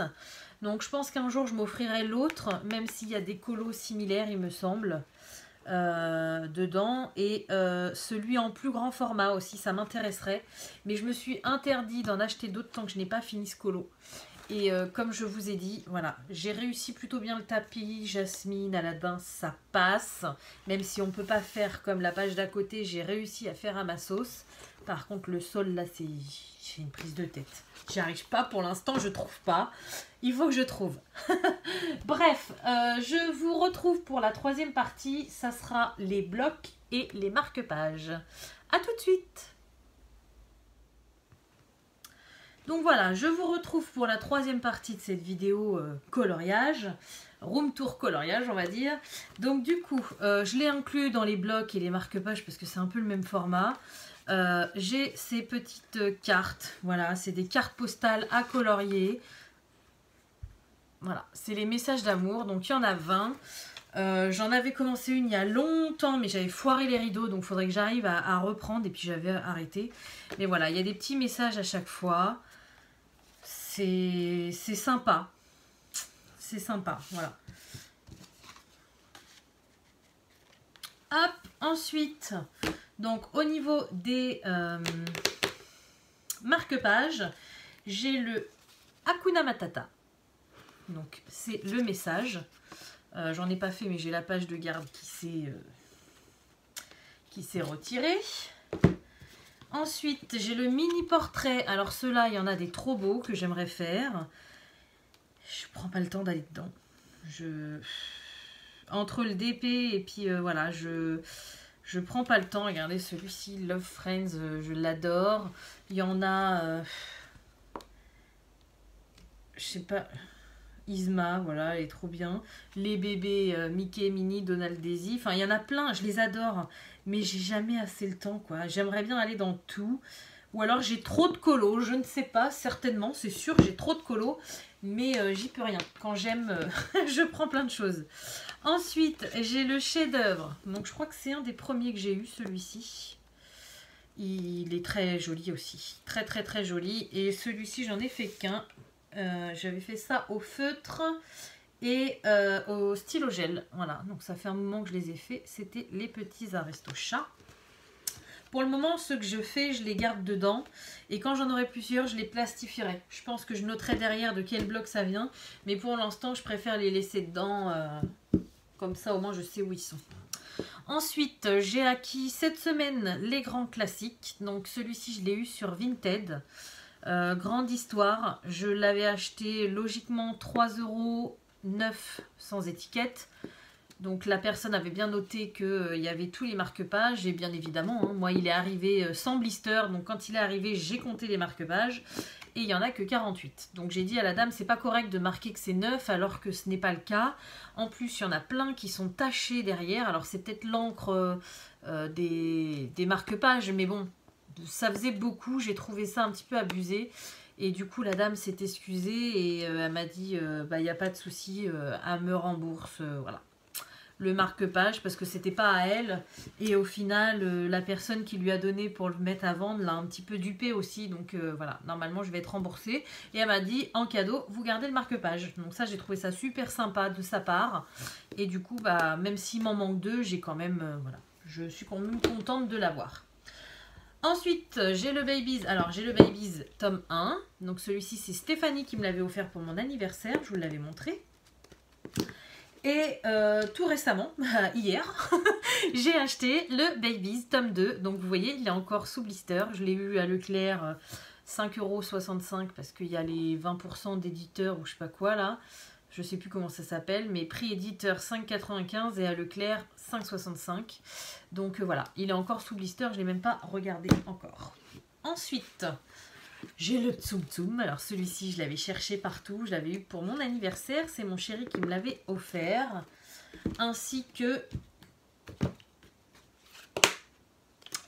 S1: Donc je pense qu'un jour je m'offrirai l'autre, même s'il y a des colos similaires, il me semble, dedans. Et celui en plus grand format aussi, ça m'intéresserait. Mais je me suis interdit d'en acheter d'autres tant que je n'ai pas fini ce colo. Et comme je vous ai dit, voilà, j'ai réussi plutôt bien le tapis, Jasmine, Aladdin, ça passe. Même si on ne peut pas faire comme la page d'à côté, j'ai réussi à faire à ma sauce. Par contre, le sol, là, j'ai une prise de tête. J'y arrive pas pour l'instant, je trouve pas. Il faut que je trouve. Bref, je vous retrouve pour la troisième partie. Ça sera les blocs et les marque-pages. A tout de suite. Donc voilà, je vous retrouve pour la troisième partie de cette vidéo coloriage. Room tour coloriage, on va dire. Donc du coup, je l'ai inclus dans les blocs et les marque-pages parce que c'est un peu le même format. J'ai ces petites cartes, voilà, c'est des cartes postales à colorier. Voilà, c'est les messages d'amour, donc il y en a 20. J'en avais commencé une il y a longtemps, mais j'avais foiré les rideaux, donc il faudrait que j'arrive à reprendre, et puis j'avais arrêté. Mais voilà, il y a des petits messages à chaque fois. C'est sympa. c'est sympa, voilà. Hop, ensuite, donc au niveau des marque-pages, j'ai le Hakuna Matata. Donc c'est le message. J'en ai pas fait, mais j'ai la page de garde qui s'est retirée. Ensuite, j'ai le mini portrait. Alors ceux-là, il y en a des trop beaux que j'aimerais faire. Je prends pas le temps d'aller dedans. Entre le DP et puis voilà, je prends pas le temps. Regardez celui-ci, Love Friends, je l'adore. Il y en a, je sais pas, Isma, voilà, elle est trop bien. Les bébés Mickey, Minnie, Donald, Daisy. Enfin, il y en a plein, je les adore. Mais j'ai jamais assez le temps, quoi. J'aimerais bien aller dans tout. Ou alors j'ai trop de colos, je ne sais pas, certainement, c'est sûr, j'ai trop de colos. Mais j'y peux rien. Quand j'aime, je prends plein de choses. Ensuite, j'ai le chef-d'œuvre. Donc, je crois que c'est un des premiers que j'ai eu, celui-ci. Il est très joli aussi. Très, très, très joli. Et celui-ci, j'en ai fait qu'un. J'avais fait ça au feutre et au stylo gel. Voilà, donc ça fait un moment que je les ai fait. C'était les petits Aristochats. Pour le moment, ceux que je fais, je les garde dedans. Et quand j'en aurai plusieurs, je les plastifierai. Je pense que je noterai derrière de quel bloc ça vient. Mais pour l'instant, je préfère les laisser dedans. Comme ça, au moins, je sais où ils sont. Ensuite, j'ai acquis cette semaine les grands classiques. Donc, celui-ci, je l'ai eu sur Vinted. Grande histoire. Je l'avais acheté logiquement 3,9 € sans étiquette. Donc la personne avait bien noté qu'il y avait tous les marque-pages et bien évidemment, hein, moi il est arrivé sans blister, donc quand il est arrivé j'ai compté les marque-pages et il n'y en a que 48. Donc j'ai dit à la dame c'est pas correct de marquer que c'est neuf alors que ce n'est pas le cas. En plus il y en a plein qui sont tachés derrière, alors c'est peut-être l'encre des marque-pages mais bon ça faisait beaucoup, j'ai trouvé ça un petit peu abusé. Et du coup, la dame s'est excusée et elle m'a dit bah, il n'y a pas de souci, elle me rembourse, voilà. Le marque-page parce que c'était pas à elle et au final la personne qui lui a donné pour le mettre à vendre l'a un petit peu dupé aussi donc voilà, normalement je vais être remboursée et elle m'a dit en cadeau vous gardez le marque-page, donc ça j'ai trouvé ça super sympa de sa part et du coup bah même s'il m'en manque deux j'ai quand même voilà, je suis quand même contente de l'avoir. Ensuite, j'ai le Babies. Alors, j'ai le Babies tome 1. Donc, celui-ci, c'est Stéphanie qui me l'avait offert pour mon anniversaire. Je vous l'avais montré. Et tout récemment, hier, j'ai acheté le Babies tome 2. Donc, vous voyez, il est encore sous blister. Je l'ai eu à Leclerc 5,65 € parce qu'il y a les 20% d'éditeurs ou je sais pas quoi là. Je sais plus comment ça s'appelle, mais prix éditeur 5,95 et à Leclerc 5,65. Donc voilà, il est encore sous blister, je ne l'ai même pas regardé encore. Ensuite, j'ai le Tsum Tsum. Alors celui-ci, je l'avais cherché partout, je l'avais eu pour mon anniversaire. C'est mon chéri qui me l'avait offert. Ainsi que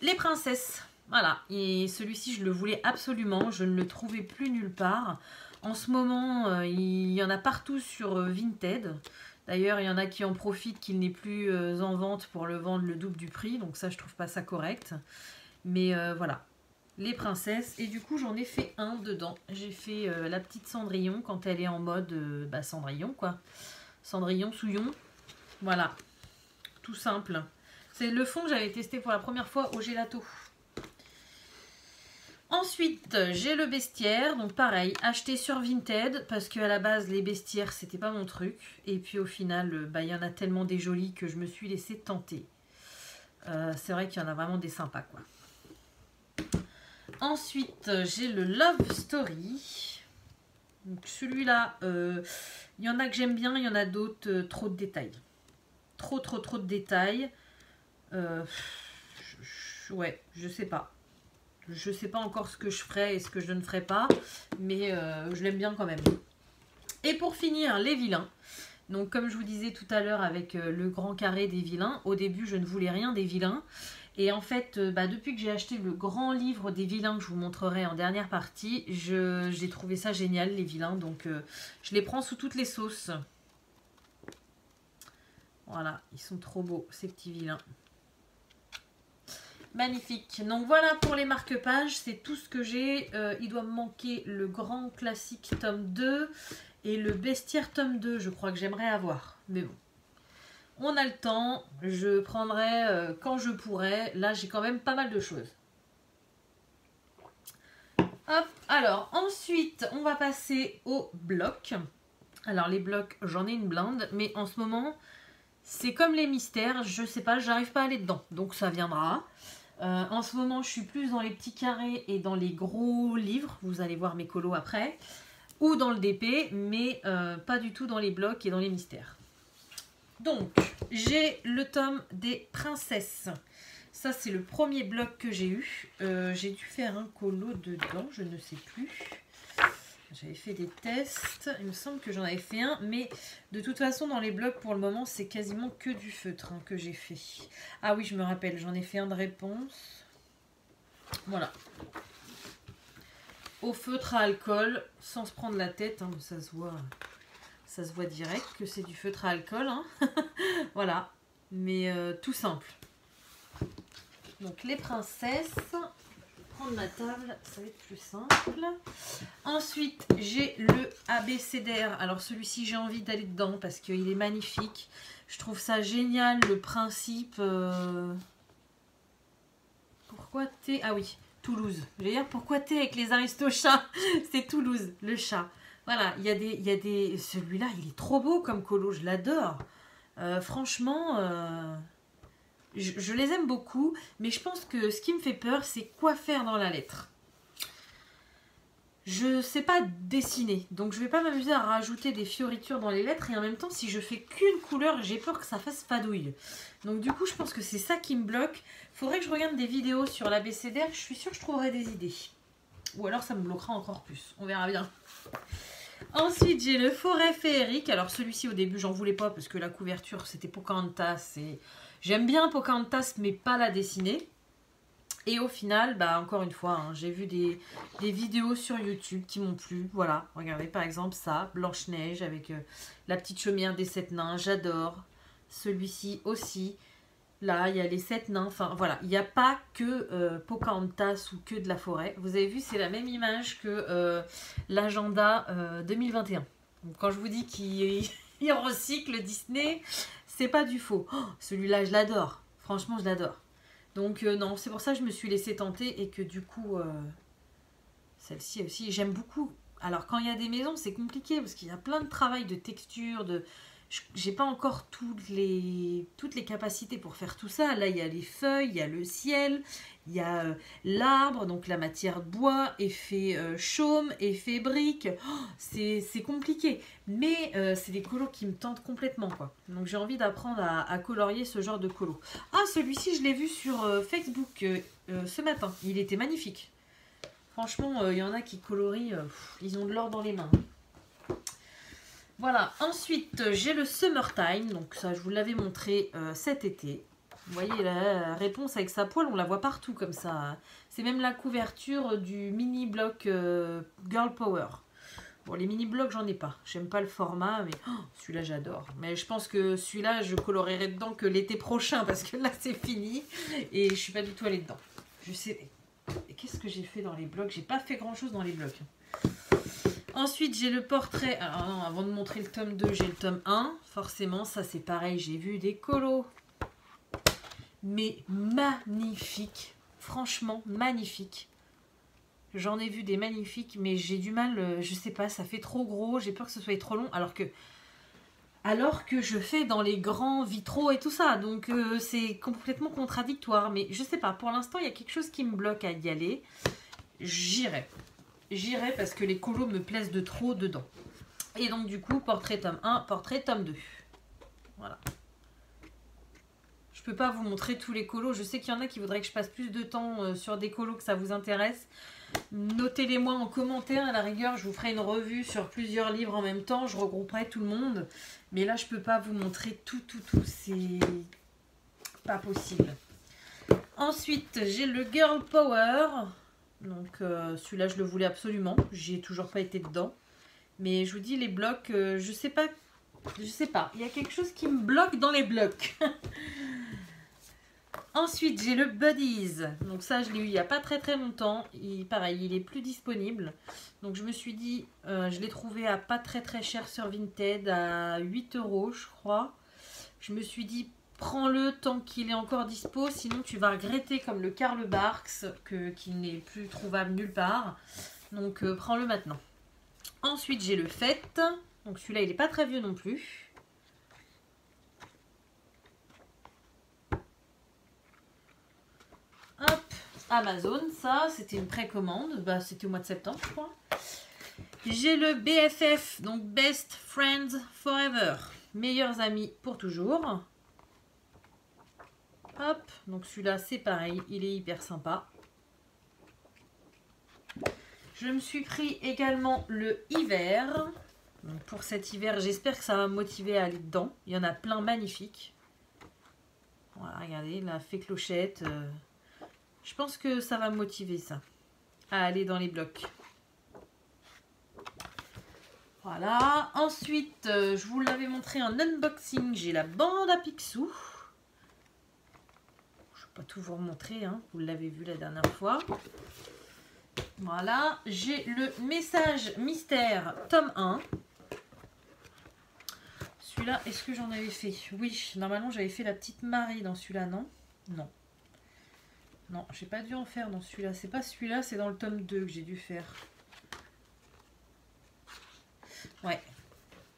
S1: les princesses. Voilà, et celui-ci, je le voulais absolument, je ne le trouvais plus nulle part. En ce moment, il y en a partout sur Vinted. D'ailleurs, il y en a qui en profitent qu'il n'est plus en vente pour le vendre le double du prix. Donc ça, je trouve pas ça correct. Mais voilà, les princesses. Et du coup, j'en ai fait un dedans. J'ai fait la petite Cendrillon quand elle est en mode Cendrillon, quoi. Cendrillon, Souillon. Voilà, tout simple. C'est le fond que j'avais testé pour la première fois au gelato. Ensuite, j'ai le bestiaire, donc pareil, acheté sur Vinted, parce qu'à la base, les bestiaires, c'était pas mon truc. Et puis au final, il y en a tellement des jolis que je me suis laissée tenter. C'est vrai qu'il y en a vraiment des sympas, quoi. Ensuite, j'ai le Love Story. Donc celui-là, il y en a que j'aime bien, il y en a d'autres, trop de détails. Trop de détails. Ouais, je sais pas. Je sais pas encore ce que je ferai et ce que je ne ferai pas, mais je l'aime bien quand même. Et pour finir, les vilains. Donc comme je vous disais tout à l'heure avec le grand carré des vilains, au début je ne voulais rien des vilains. Et en fait, depuis que j'ai acheté le grand livre des vilains que je vous montrerai en dernière partie, j'ai trouvé ça génial, les vilains. Donc je les prends sous toutes les sauces. Voilà, ils sont trop beaux, ces petits vilains. Magnifique. Donc voilà pour les marque-pages, c'est tout ce que j'ai. Il doit me manquer le grand classique tome 2 Et le Bestiaire tome 2, je crois que j'aimerais avoir. Mais bon. On a le temps. Je prendrai quand je pourrai. Là, j'ai quand même pas mal de choses. Hop. Alors, ensuite, on va passer aux blocs. Alors, les blocs, j'en ai une blinde. Mais en ce moment, c'est comme les mystères. Je sais pas, j'arrive pas à aller dedans. Donc, ça viendra. En ce moment, je suis plus dans les petits carrés et dans les gros livres. Vous allez voir mes colos après. Ou dans le DP, mais pas du tout dans les blocs et dans les mystères. Donc, j'ai le tome des princesses. Ça, c'est le premier bloc que j'ai eu. J'ai dû faire un colo dedans, je ne sais plus. J'avais fait des tests. Il me semble que j'en avais fait un. Mais de toute façon, dans les blocs, pour le moment, c'est quasiment que du feutre que j'ai fait. Ah oui, je me rappelle, j'en ai fait un de réponse. Voilà. Au feutre à alcool, sans se prendre la tête. Hein, ça se voit direct que c'est du feutre à alcool. Hein. Voilà. Mais tout simple. Donc les princesses. Je vais prendre ma table, ça va être plus simple. Ensuite, j'ai le abécédaire. Alors celui-ci, j'ai envie d'aller dedans parce qu'il est magnifique. Je trouve ça génial, le principe. Pourquoi t'es... Ah oui, Toulouse. Je vais dire pourquoi t'es avec les aristochats. C'est Toulouse, le chat. Voilà, il y a des... Celui-là, il est trop beau comme colo, je l'adore. Franchement, je les aime beaucoup. Mais je pense que ce qui me fait peur, c'est quoi faire dans la lettre. Je sais pas dessiner, donc je vais pas m'amuser à rajouter des fioritures dans les lettres. Et en même temps, si je fais qu'une couleur, j'ai peur que ça fasse fadouille. Donc du coup, je pense que c'est ça qui me bloque. Faudrait que je regarde des vidéos sur l'abécédaire. Je suis sûre que je trouverai des idées. Ou alors ça me bloquera encore plus. On verra bien. Ensuite, j'ai le Forêt féerique. Alors celui-ci, au début, j'en voulais pas parce que la couverture, c'était Pocahontas. Et j'aime bien Pocahontas, mais pas la dessiner. Et au final, bah encore une fois, hein, j'ai vu des vidéos sur YouTube qui m'ont plu. Voilà, regardez par exemple ça, Blanche-Neige avec la petite chaumière des 7 nains. J'adore. Celui-ci aussi. Là, il y a les 7 nains. Enfin, voilà, il n'y a pas que Pocahontas ou que de la forêt. Vous avez vu, c'est la même image que l'agenda 2021. Donc, quand je vous dis qu'il recycle Disney, c'est pas du faux. Oh, celui-là, je l'adore. Franchement, je l'adore. Donc non, c'est pour ça que je me suis laissée tenter et que du coup, celle-ci aussi, j'aime beaucoup. Alors quand il y a des maisons, c'est compliqué parce qu'il y a plein de travail de texture, j'ai pas encore toutes les capacités pour faire tout ça. Là, il y a les feuilles, il y a le ciel, il y a l'arbre, donc la matière bois, effet chaume, effet brique. Oh, c'est compliqué. Mais c'est des colos qui me tentent complètement, quoi. Donc j'ai envie d'apprendre à colorier ce genre de colo. Ah, celui-ci, je l'ai vu sur Facebook ce matin. Il était magnifique. Franchement, il y en a qui colorient, ils ont de l'or dans les mains. Voilà, ensuite j'ai le Summertime, donc ça je vous l'avais montré cet été. Vous voyez la réponse avec sa poêle, on la voit partout comme ça. C'est même la couverture du mini bloc Girl Power. Bon, les mini blocs j'en ai pas, j'aime pas le format, mais oh, celui-là j'adore. Mais je pense que celui-là je colorierai dedans que l'été prochain parce que là c'est fini et je suis pas du tout allée dedans. Je sais, qu'est-ce que j'ai fait dans les blocs? J'ai pas fait grand chose dans les blocs. Ensuite, j'ai le portrait. Alors non, avant de montrer le tome 2, j'ai le tome 1. Forcément, ça c'est pareil, j'ai vu des colos. Mais magnifiques. Franchement, magnifiques. J'en ai vu des magnifiques, mais j'ai du mal, je sais pas, ça fait trop gros. J'ai peur que ce soit trop long, alors que je fais dans les grands vitraux et tout ça. Donc c'est complètement contradictoire. Mais je sais pas, pour l'instant, il y a quelque chose qui me bloque à y aller. J'irai. J'irai parce que les colos me plaisent de trop dedans. Et donc du coup, portrait tome 1, portrait tome 2. Voilà. Je peux pas vous montrer tous les colos. Je sais qu'il y en a qui voudraient que je passe plus de temps sur des colos que ça vous intéresse. Notez-les moi en commentaire. À la rigueur, je vous ferai une revue sur plusieurs livres en même temps. Je regrouperai tout le monde. Mais là, je peux pas vous montrer tout. C'est pas possible. Ensuite, j'ai le Girl Power. Donc celui-là je le voulais absolument, j'y ai toujours pas été dedans. Mais je vous dis les blocs, je sais pas, il y a quelque chose qui me bloque dans les blocs. Ensuite, j'ai le Buddies. Donc ça, je l'ai eu il n'y a pas très longtemps. Pareil, il est plus disponible. Donc je me suis dit, je l'ai trouvé à pas très cher sur Vinted, à 8 € je crois. Je me suis dit, prends-le tant qu'il est encore dispo, sinon tu vas regretter comme le Karl Barks, qui n'est plus trouvable nulle part. Donc prends-le maintenant. Ensuite, j'ai le Fête. Donc celui-là, il n'est pas très vieux non plus. Hop, Amazon, ça, c'était une précommande. Bah, c'était au mois de septembre, je crois. J'ai le BFF, donc Best Friends Forever. Meilleurs amis pour toujours. Hop, donc celui-là, c'est pareil, il est hyper sympa. Je me suis pris également le hiver. Donc pour cet hiver, j'espère que ça va me motiver à aller dedans. Il y en a plein magnifiques. Voilà, regardez, la fée clochette. Je pense que ça va me motiver, ça, à aller dans les blocs. Voilà. Ensuite, je vous l'avais montré en unboxing. J'ai la bande à Picsou. Je ne vais pas tout vous remontrer, hein. Vous l'avez vu la dernière fois. Voilà. J'ai le message mystère tome 1. Celui-là, est-ce que j'en avais fait? Oui, normalement j'avais fait la petite Marie dans celui-là, non? Non. Non, j'ai pas dû en faire dans celui-là. C'est pas celui-là, c'est dans le tome 2 que j'ai dû faire. Ouais.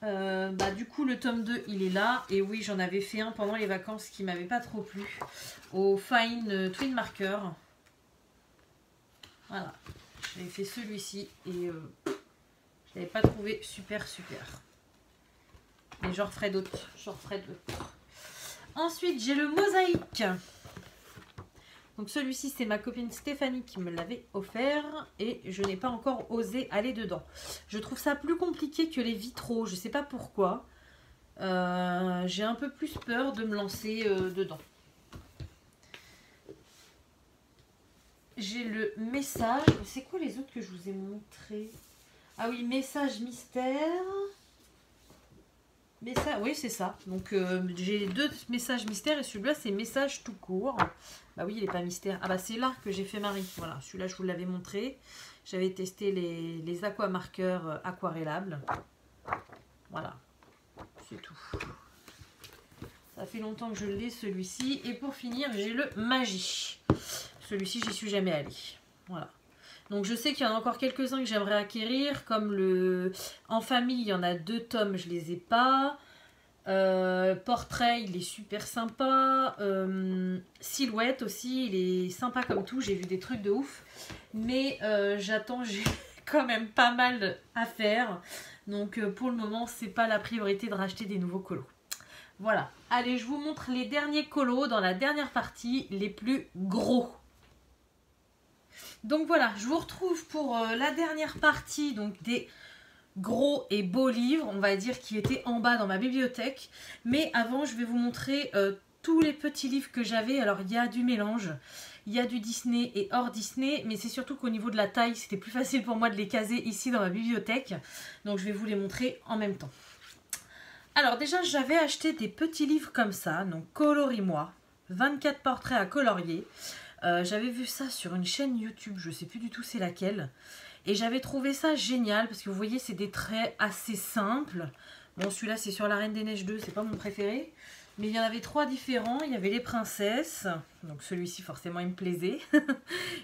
S1: Bah du coup, le tome 2, il est là. Et oui, j'en avais fait un pendant les vacances qui m'avait pas trop plu. Au Fine Twin Marker. Voilà. J'avais fait celui-ci et je l'avais pas trouvé super. Mais j'en referai d'autres. Ensuite, j'ai le mosaïque. Donc celui-ci, c'est ma copine Stéphanie qui me l'avait offert et je n'ai pas encore osé aller dedans. Je trouve ça plus compliqué que les vitraux, je ne sais pas pourquoi. J'ai un peu plus peur de me lancer dedans. J'ai le message. C'est quoi les autres que je vous ai montrés? Ah oui, message mystère. Oui, c'est ça. Donc j'ai 2 messages mystères et celui-là, c'est message tout court. Bah oui, il n'est pas mystère. Ah bah c'est là que j'ai fait Marie. Voilà, celui-là, je vous l'avais montré. J'avais testé les aquamarqueurs aquarellables. Voilà, c'est tout. Ça fait longtemps que je l'ai, celui-ci. Et pour finir, j'ai le Magie. Celui-ci, j'y suis jamais allée. Voilà. Donc je sais qu'il y en a encore quelques-uns que j'aimerais acquérir, comme le En famille, il y en a 2 tomes, je les ai pas. Portrait, il est super sympa. Silhouette aussi, il est sympa comme tout, j'ai vu des trucs de ouf. Mais j'attends, j'ai quand même pas mal à faire. Donc pour le moment, c'est pas la priorité de racheter des nouveaux colos. Voilà, allez, je vous montre les derniers colos dans la dernière partie, les plus gros. Donc voilà, je vous retrouve pour la dernière partie donc des gros et beaux livres, on va dire, qui étaient en bas dans ma bibliothèque. Mais avant, je vais vous montrer tous les petits livres que j'avais. Alors, il y a du mélange, il y a du Disney et hors Disney, mais c'est surtout qu'au niveau de la taille, c'était plus facile pour moi de les caser ici dans ma bibliothèque. Donc, je vais vous les montrer en même temps. Alors, déjà, j'avais acheté des petits livres comme ça, donc Coloris-moi, 24 portraits à colorier. J'avais vu ça sur une chaîne YouTube, je ne sais plus du tout c'est laquelle. Et j'avais trouvé ça génial parce que vous voyez, c'est des traits assez simples. Bon, celui-là, c'est sur La Reine des Neiges 2, c'est pas mon préféré. Mais il y en avait 3 différents. Il y avait les princesses. Donc celui-ci, forcément, il me plaisait.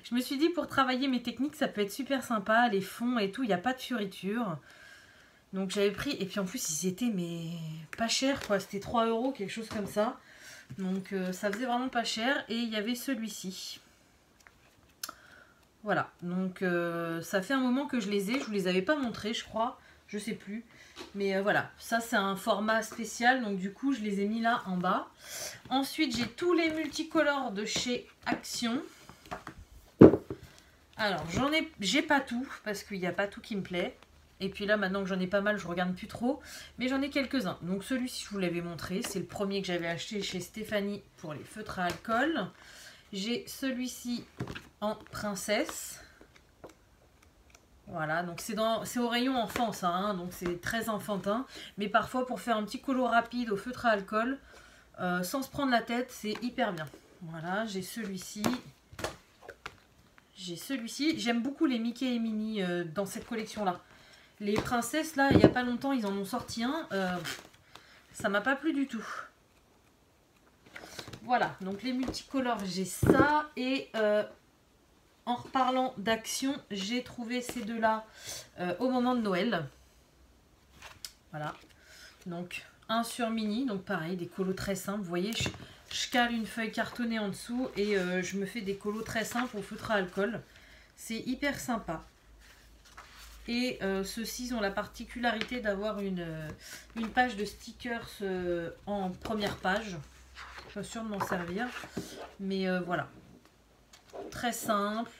S1: Je me suis dit, pour travailler mes techniques, ça peut être super sympa. Les fonds et tout, il n'y a pas de fioritures. Donc j'avais pris. Et puis en plus, ils étaient mais pas chers, quoi. C'était 3 €, quelque chose comme ça. Donc ça faisait vraiment pas cher. Et il y avait celui-ci. Voilà. Donc ça fait un moment que je les ai. Je vous les avais pas montrés, je crois. Je sais plus. Mais voilà. Ça, c'est un format spécial. Donc du coup, je les ai mis là en bas. Ensuite, j'ai tous les multicolores de chez Action. Alors, j'ai pas tout. Parce qu'il n'y a pas tout qui me plaît. Et puis là, maintenant que j'en ai pas mal, je regarde plus trop. Mais j'en ai quelques-uns. Donc celui-ci, je vous l'avais montré. C'est le premier que j'avais acheté chez Stéphanie pour les feutres à alcool. J'ai celui-ci en princesse. Voilà, donc c'est au rayon enfant ça, hein, donc c'est très enfantin. Mais parfois, pour faire un petit colo rapide au feutre à alcool, sans se prendre la tête, c'est hyper bien. Voilà, j'ai celui-ci. J'ai celui-ci. J'aime beaucoup les Mickey et Minnie dans cette collection-là. Les princesses, là, il n'y a pas longtemps, ils en ont sorti un. Ça m'a pas plu du tout. Voilà, donc les multicolores, j'ai ça. Et en reparlant d'action, j'ai trouvé ces deux-là au moment de Noël. Voilà. Donc, un sur Minnie. Donc, pareil, des colos très simples. Vous voyez, je cale une feuille cartonnée en dessous et je me fais des colos très simples au feutre à alcool. C'est hyper sympa. Et ceux-ci ont la particularité d'avoir une page de stickers en première page. Je suis pas sûre de m'en servir. Mais voilà. Très simple.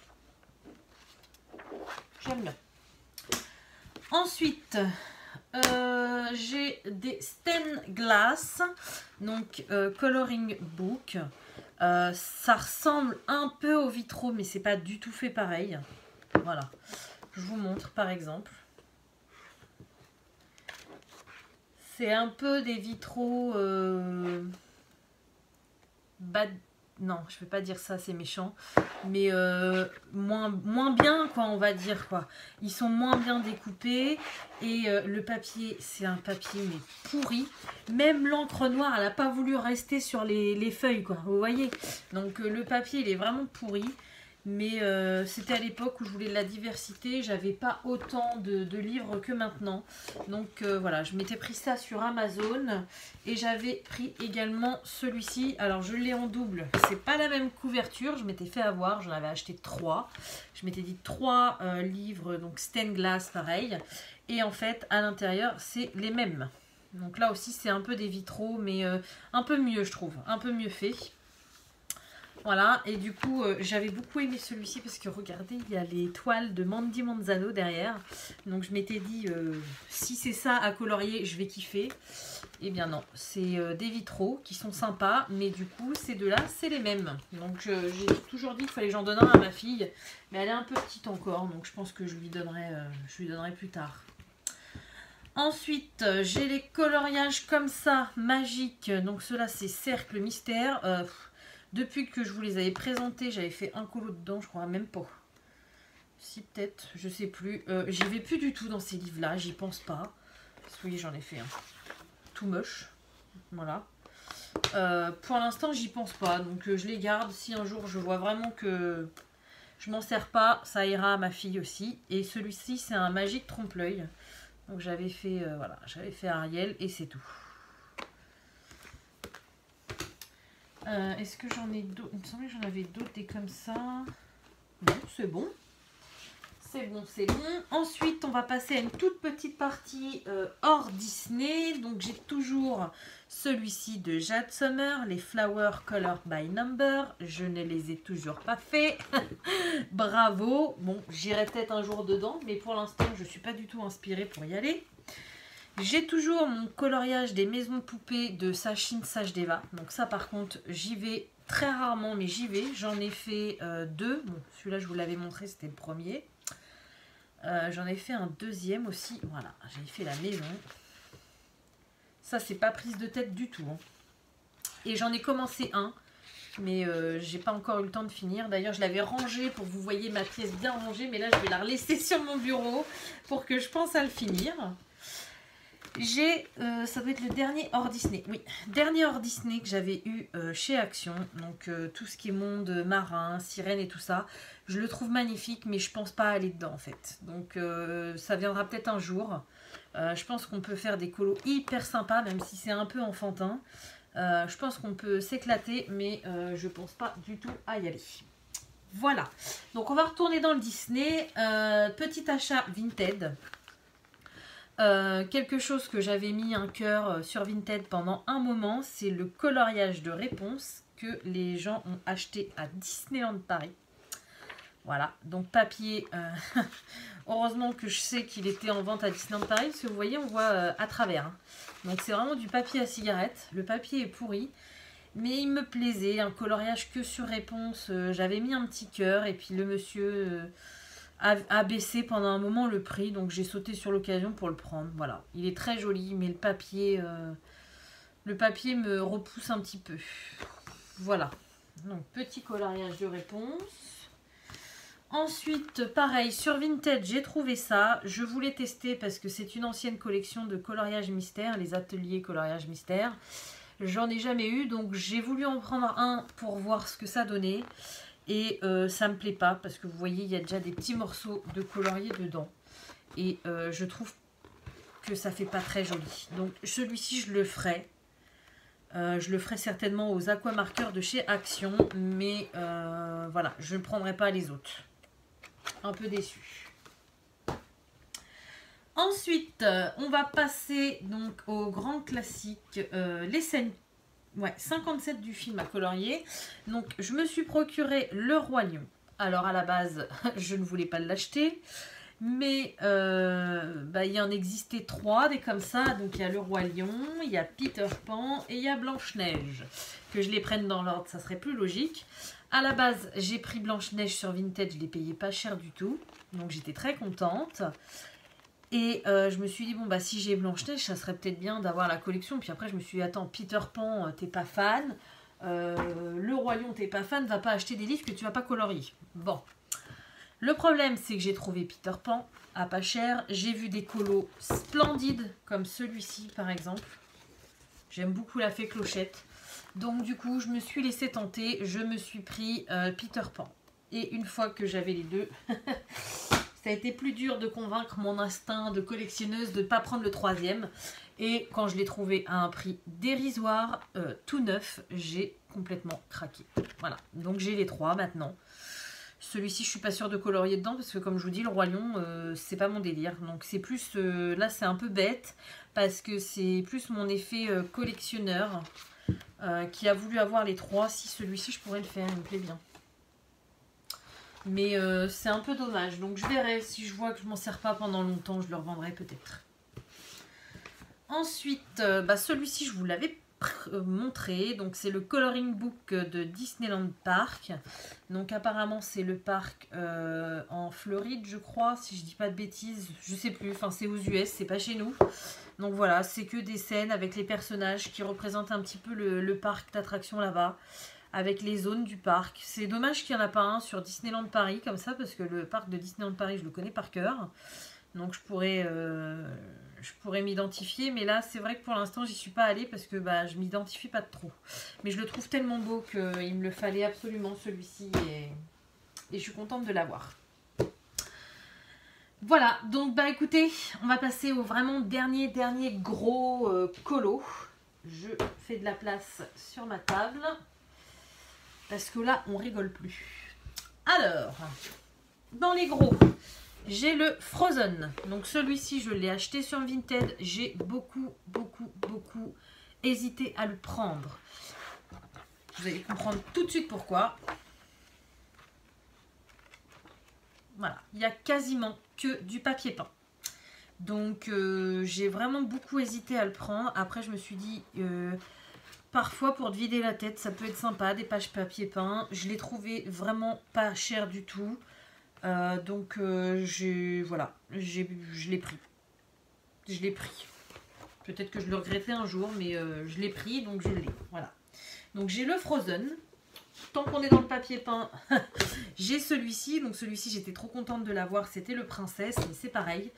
S1: J'aime bien. Ensuite, j'ai des Stenglass. Donc, coloring book. Ça ressemble un peu au vitraux, mais c'est pas du tout fait pareil. Voilà. Je vous montre par exemple. C'est un peu des vitraux non, je ne vais pas dire ça, c'est méchant. Mais moins bien, quoi, on va dire, quoi. Ils sont moins bien découpés. Et le papier, c'est un papier, mais pourri. Même l'encre noire, elle n'a pas voulu rester sur les feuilles, quoi. Vous voyez? Donc, le papier, il est vraiment pourri. Mais c'était à l'époque où je voulais de la diversité. J'avais pas autant de livres que maintenant. Donc voilà, je m'étais pris ça sur Amazon. Et j'avais pris également celui-ci. Alors je l'ai en double. C'est pas la même couverture. Je m'étais fait avoir. J'en avais acheté 3. Je m'étais dit 3 livres. Donc Stenglass pareil. Et en fait à l'intérieur c'est les mêmes. Donc là aussi c'est un peu des vitraux. Mais un peu mieux je trouve. Un peu mieux fait. Voilà, et du coup, j'avais beaucoup aimé celui-ci parce que regardez, il y a les toiles de Mandy Manzano derrière. Donc je m'étais dit, si c'est ça à colorier, je vais kiffer. Eh bien non, c'est des vitraux qui sont sympas, mais du coup, ces deux-là, c'est les mêmes. Donc j'ai toujours dit qu'il fallait que j'en donne un à ma fille, mais elle est un peu petite encore, donc je pense que je lui donnerai plus tard. Ensuite, j'ai les coloriages comme ça, magiques. Donc ceux-là, c'est Cercle Mystère. Depuis que je vous les avais présentés, j'avais fait un colo dedans, je crois même pas. Si peut-être, je sais plus. J'y vais plus du tout dans ces livres-là, j'y pense pas. Parce que oui, j'en ai fait un. Tout moche. Voilà. Pour l'instant, j'y pense pas. Donc je les garde. Si un jour je vois vraiment que je m'en sers pas, ça ira à ma fille aussi. Et celui-ci, c'est un magique trompe-l'œil. Donc j'avais fait, voilà, j'avais fait Ariel et c'est tout. Est-ce que j'en ai d'autres? Il me semblait que j'en avais d'autres des comme ça. Non, c'est bon. C'est bon, c'est bon. Ensuite, on va passer à une toute petite partie hors Disney. Donc, j'ai toujours celui-ci de Jade Summer, les Flower Color by Number. Je ne les ai toujours pas fait. Bravo. Bon, j'irai peut-être un jour dedans, mais pour l'instant, je ne suis pas du tout inspirée pour y aller. J'ai toujours mon coloriage des maisons de poupées de Sachin Sachdeva. Donc ça par contre j'y vais très rarement mais j'y vais. J'en ai fait 2. Bon celui-là je vous l'avais montré, c'était le premier. J'en ai fait un deuxième aussi. Voilà, j'ai fait la maison. Ça c'est pas prise de tête du tout. Hein. Et j'en ai commencé un. Mais j'ai pas encore eu le temps de finir. D'ailleurs je l'avais rangé pour que vous voyez ma pièce bien rangée. Mais là je vais la relaisser sur mon bureau pour que je pense à le finir. J'ai, ça doit être le dernier hors Disney, oui, dernier hors Disney que j'avais eu chez Action, donc tout ce qui est monde marin, sirène et tout ça, je le trouve magnifique mais je pense pas aller dedans en fait, donc ça viendra peut-être un jour, je pense qu'on peut faire des colos hyper sympas même si c'est un peu enfantin, je pense qu'on peut s'éclater mais je pense pas du tout à y aller. Voilà, donc on va retourner dans le Disney, petit achat Vinted. Quelque chose que j'avais mis un cœur sur Vinted pendant un moment, c'est le coloriage de réponse que les gens ont acheté à Disneyland Paris. Voilà, donc papier, heureusement que je sais qu'il était en vente à Disneyland Paris, parce que vous voyez, on voit à travers. Hein. Donc c'est vraiment du papier à cigarette, le papier est pourri, mais il me plaisait, un coloriage que sur réponse, j'avais mis un petit cœur, et puis le monsieur... a baissé pendant un moment le prix, donc j'ai sauté sur l'occasion pour le prendre. Voilà, il est très joli, mais le papier me repousse un petit peu. Voilà. Donc petit coloriage de réponse. Ensuite, pareil, sur Vinted, j'ai trouvé ça. Je voulais tester parce que c'est une ancienne collection de coloriage mystère, les ateliers coloriage mystère. J'en ai jamais eu, donc j'ai voulu en prendre un pour voir ce que ça donnait. Et ça me plaît pas parce que vous voyez, il y a déjà des petits morceaux de colorier dedans. Et je trouve que ça fait pas très joli. Donc celui-ci, je le ferai. Je le ferai certainement aux aquamarqueurs de chez Action. Mais voilà, je ne prendrai pas les autres. Un peu déçu. Ensuite, on va passer donc au grand classique, les scènes 57 du film à colorier. Donc, je me suis procuré le Roi Lion. Alors, à la base, je ne voulais pas l'acheter. Mais il y en existait 3, des comme ça. Donc, il y a le Roi Lion, il y a Peter Pan et il y a Blanche-Neige. Que je les prenne dans l'ordre, ça serait plus logique. À la base, j'ai pris Blanche-Neige sur Vinted, je ne l'ai payé pas cher du tout. Donc j'étais très contente. Et je me suis dit, bon, bah si j'ai Blanche-Neige, ça serait peut-être bien d'avoir la collection. Puis après, je me suis dit, attends, Peter Pan, t'es pas fan. Le Roi Lion, t'es pas fan, va pas acheter des livres que tu vas pas colorier. Bon. Le problème, c'est que j'ai trouvé Peter Pan à pas cher. J'ai vu des colos splendides, comme celui-ci, par exemple. J'aime beaucoup la fée Clochette. Donc du coup, je me suis laissé tenter, je me suis pris Peter Pan. Et une fois que j'avais les deux, ça a été plus dur de convaincre mon instinct de collectionneuse de ne pas prendre le troisième. Et quand je l'ai trouvé à un prix dérisoire, tout neuf, j'ai complètement craqué. Voilà, donc j'ai les 3 maintenant. Celui-ci, je suis pas sûre de colorier dedans parce que comme je vous dis, le Roi Lion, c'est pas mon délire. Donc c'est plus, là c'est un peu bête parce que c'est plus mon effet collectionneur. Qui a voulu avoir les 3. Si celui-ci je pourrais le faire, il me plaît bien. Mais c'est un peu dommage. Donc je verrai si je vois que je m'en sers pas pendant longtemps, je le revendrai peut-être. Ensuite, celui-ci je vous l'avais montré. Donc c'est le coloring book de Disneyland Park. Donc apparemment c'est le parc en Floride je crois, si je dis pas de bêtises. Je sais plus, enfin c'est aux US, c'est pas chez nous. Donc voilà, c'est que des scènes avec les personnages qui représentent un petit peu le parc d'attractions là-bas, avec les zones du parc. C'est dommage qu'il n'y en a pas un sur Disneyland Paris comme ça, parce que le parc de Disneyland Paris, je le connais par cœur. Donc je pourrais m'identifier, mais là c'est vrai que pour l'instant j'y suis pas allée parce que je m'identifie pas trop. Mais je le trouve tellement beau qu'il me le fallait absolument celui-ci et je suis contente de l'avoir. Voilà, donc écoutez, on va passer au vraiment dernier gros colo. Je fais de la place sur ma table parce que là on rigole plus. Alors, dans les gros, j'ai le Frozen. Donc celui-ci je l'ai acheté sur Vinted. J'ai beaucoup hésité à le prendre. Vous allez comprendre tout de suite pourquoi. Voilà, il y a quasiment que du papier peint. Donc j'ai vraiment beaucoup hésité à le prendre. Après je me suis dit, parfois pour te vider la tête, ça peut être sympa, des pages papier peint. Je l'ai trouvé vraiment pas cher du tout. Donc je l'ai pris. Je l'ai pris. Peut-être que je le regretterai un jour, mais je l'ai pris, donc je l'ai. Voilà. Donc j'ai le Frozen. Tant qu'on est dans le papier peint, j'ai celui-ci. Donc celui-ci, j'étais trop contente de l'avoir. C'était le Princesse, mais c'est pareil.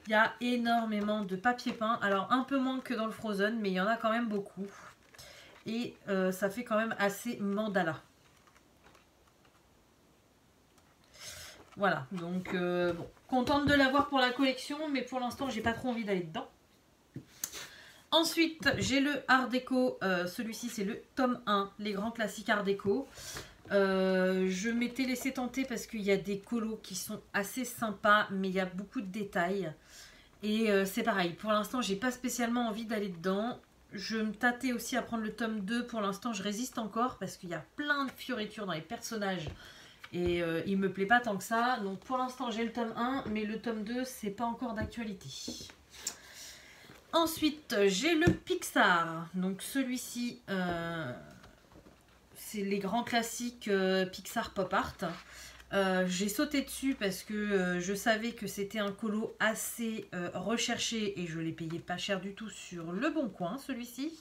S1: Il y a énormément de papier peint. Alors un peu moins que dans le Frozen, mais il y en a quand même beaucoup. Et ça fait quand même assez mandala. Voilà, donc bon, contente de l'avoir pour la collection, mais pour l'instant, j'ai pas trop envie d'aller dedans. Ensuite, j'ai le Art Déco. Celui-ci, c'est le tome 1, les grands classiques Art Déco. Je m'étais laissé tenter parce qu'il y a des colos qui sont assez sympas, mais il y a beaucoup de détails. Et c'est pareil, pour l'instant, j'ai pas spécialement envie d'aller dedans. Je me tâtais aussi à prendre le tome 2. Pour l'instant, je résiste encore parce qu'il y a plein de fioritures dans les personnages. Et il me plaît pas tant que ça. Donc pour l'instant, j'ai le tome 1, mais le tome 2, c'est pas encore d'actualité. Ensuite, j'ai le Pixar. Donc celui-ci, c'est les grands classiques Pixar Pop Art. J'ai sauté dessus parce que je savais que c'était un colo assez recherché et je l'ai payé pas cher du tout sur Le Bon Coin, celui-ci.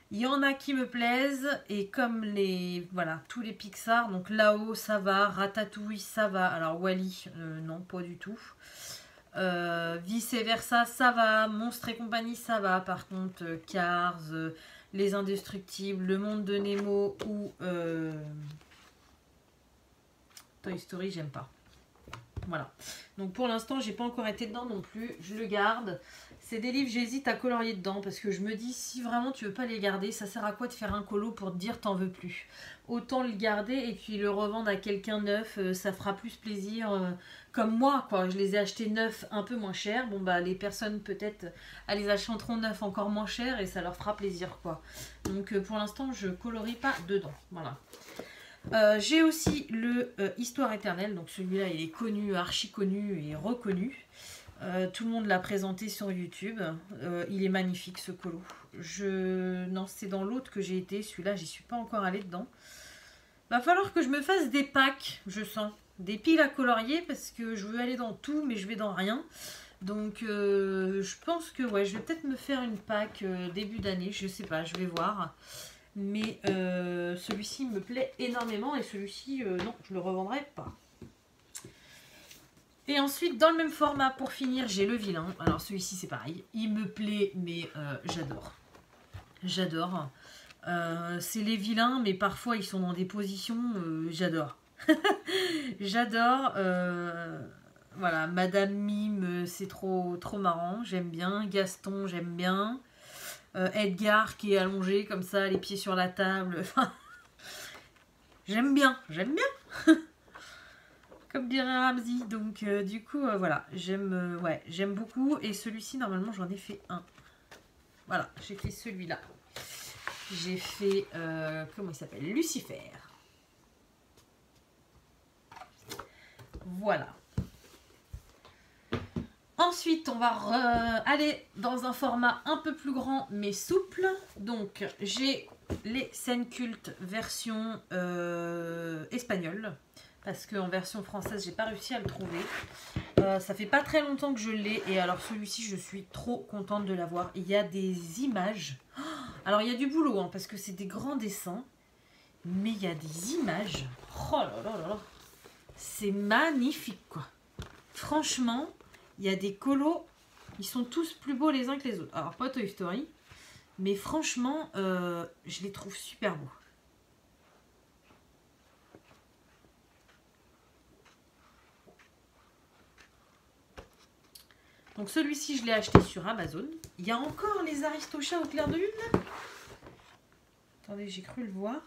S1: Il y en a qui me plaisent et comme les voilà tous les Pixar, donc là-haut ça va, Ratatouille ça va, alors Wall-E non pas du tout, vice versa ça va, Monstres et compagnie ça va, par contre Cars, Les Indestructibles, Le Monde de Nemo ou Toy Story j'aime pas. Voilà, donc pour l'instant j'ai pas encore été dedans non plus, je le garde. C'est des livres, j'hésite à colorier dedans parce que je me dis si vraiment tu veux pas les garder, ça sert à quoi de faire un colo pour te dire t'en veux plus. Autant le garder et puis le revendre à quelqu'un neuf, ça fera plus plaisir. Comme moi quoi, je les ai achetés neufs un peu moins cher. Bon bah les personnes peut-être elles les achèteront neufs encore moins cher et ça leur fera plaisir quoi. Donc pour l'instant je colorie pas dedans, voilà. J'ai aussi le Histoire éternelle, donc celui-là il est connu, archi connu et reconnu. Tout le monde l'a présenté sur YouTube. Il est magnifique ce colo. Non, c'est dans l'autre que j'ai été. Celui-là, j'y suis pas encore allée dedans. Va falloir que je me fasse des packs, je sens. Des piles à colorier parce que je veux aller dans tout, mais je vais dans rien. Donc, je pense que ouais, je vais peut-être me faire une pack début d'année. Je sais pas, je vais voir. Mais celui-ci me plaît énormément et celui-ci, non, je le revendrai pas. Et ensuite, dans le même format, pour finir, j'ai le vilain. Alors celui-ci, c'est pareil. Il me plaît, mais j'adore. J'adore. C'est les vilains, mais parfois, ils sont dans des positions... j'adore. J'adore. Voilà, Madame Mime, c'est trop marrant. J'aime bien. Gaston, j'aime bien. Edgar, qui est allongé comme ça, les pieds sur la table. J'aime bien. J'aime bien. Comme dirait Ramsey, donc du coup voilà, j'aime beaucoup et celui-ci normalement j'en ai fait un. Voilà, j'ai fait celui-là. J'ai fait comment il s'appelle, Lucifer. Voilà. Ensuite, on va aller dans un format un peu plus grand mais souple. Donc j'ai les scènes cultes version espagnole. Parce qu'en version française, j'ai pas réussi à le trouver. Ça fait pas très longtemps que je l'ai. Et alors celui-ci, je suis trop contente de l'avoir. Il y a des images. Alors il y a du boulot, hein, parce que c'est des grands dessins. Mais il y a des images. Oh là là là là. C'est magnifique, quoi. Franchement, il y a des colos. Ils sont tous plus beaux les uns que les autres. Alors pas Toy Story. Mais franchement, je les trouve super beaux. Donc celui-ci, je l'ai acheté sur Amazon. Il y a encore les Aristochats au clair de lune, là. Attendez, j'ai cru le voir.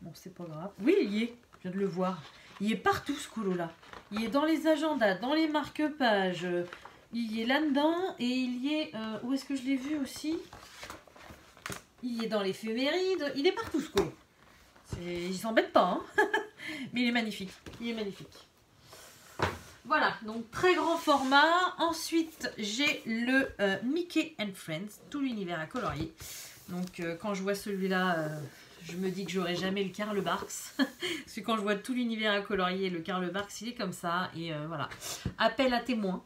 S1: Bon, c'est pas grave. Oui, il y est. Je viens de le voir. Il est partout, ce colo-là. Il est dans les agendas, dans les marque-pages. Il y est là-dedans. Et il y est... où est-ce que je l'ai vu aussi? Il est dans l'éphéméride. Il est partout, ce colo. Il s'embête pas, hein. Mais il est magnifique. Il est magnifique. Voilà, donc très grand format. Ensuite, j'ai le Mickey and Friends, tout l'univers à colorier. Donc, quand je vois celui-là, je me dis que j'aurai jamais le Karl Barks. Parce que quand je vois tout l'univers à colorier, le Karl Barks, il est comme ça. Et voilà. Appel à témoins.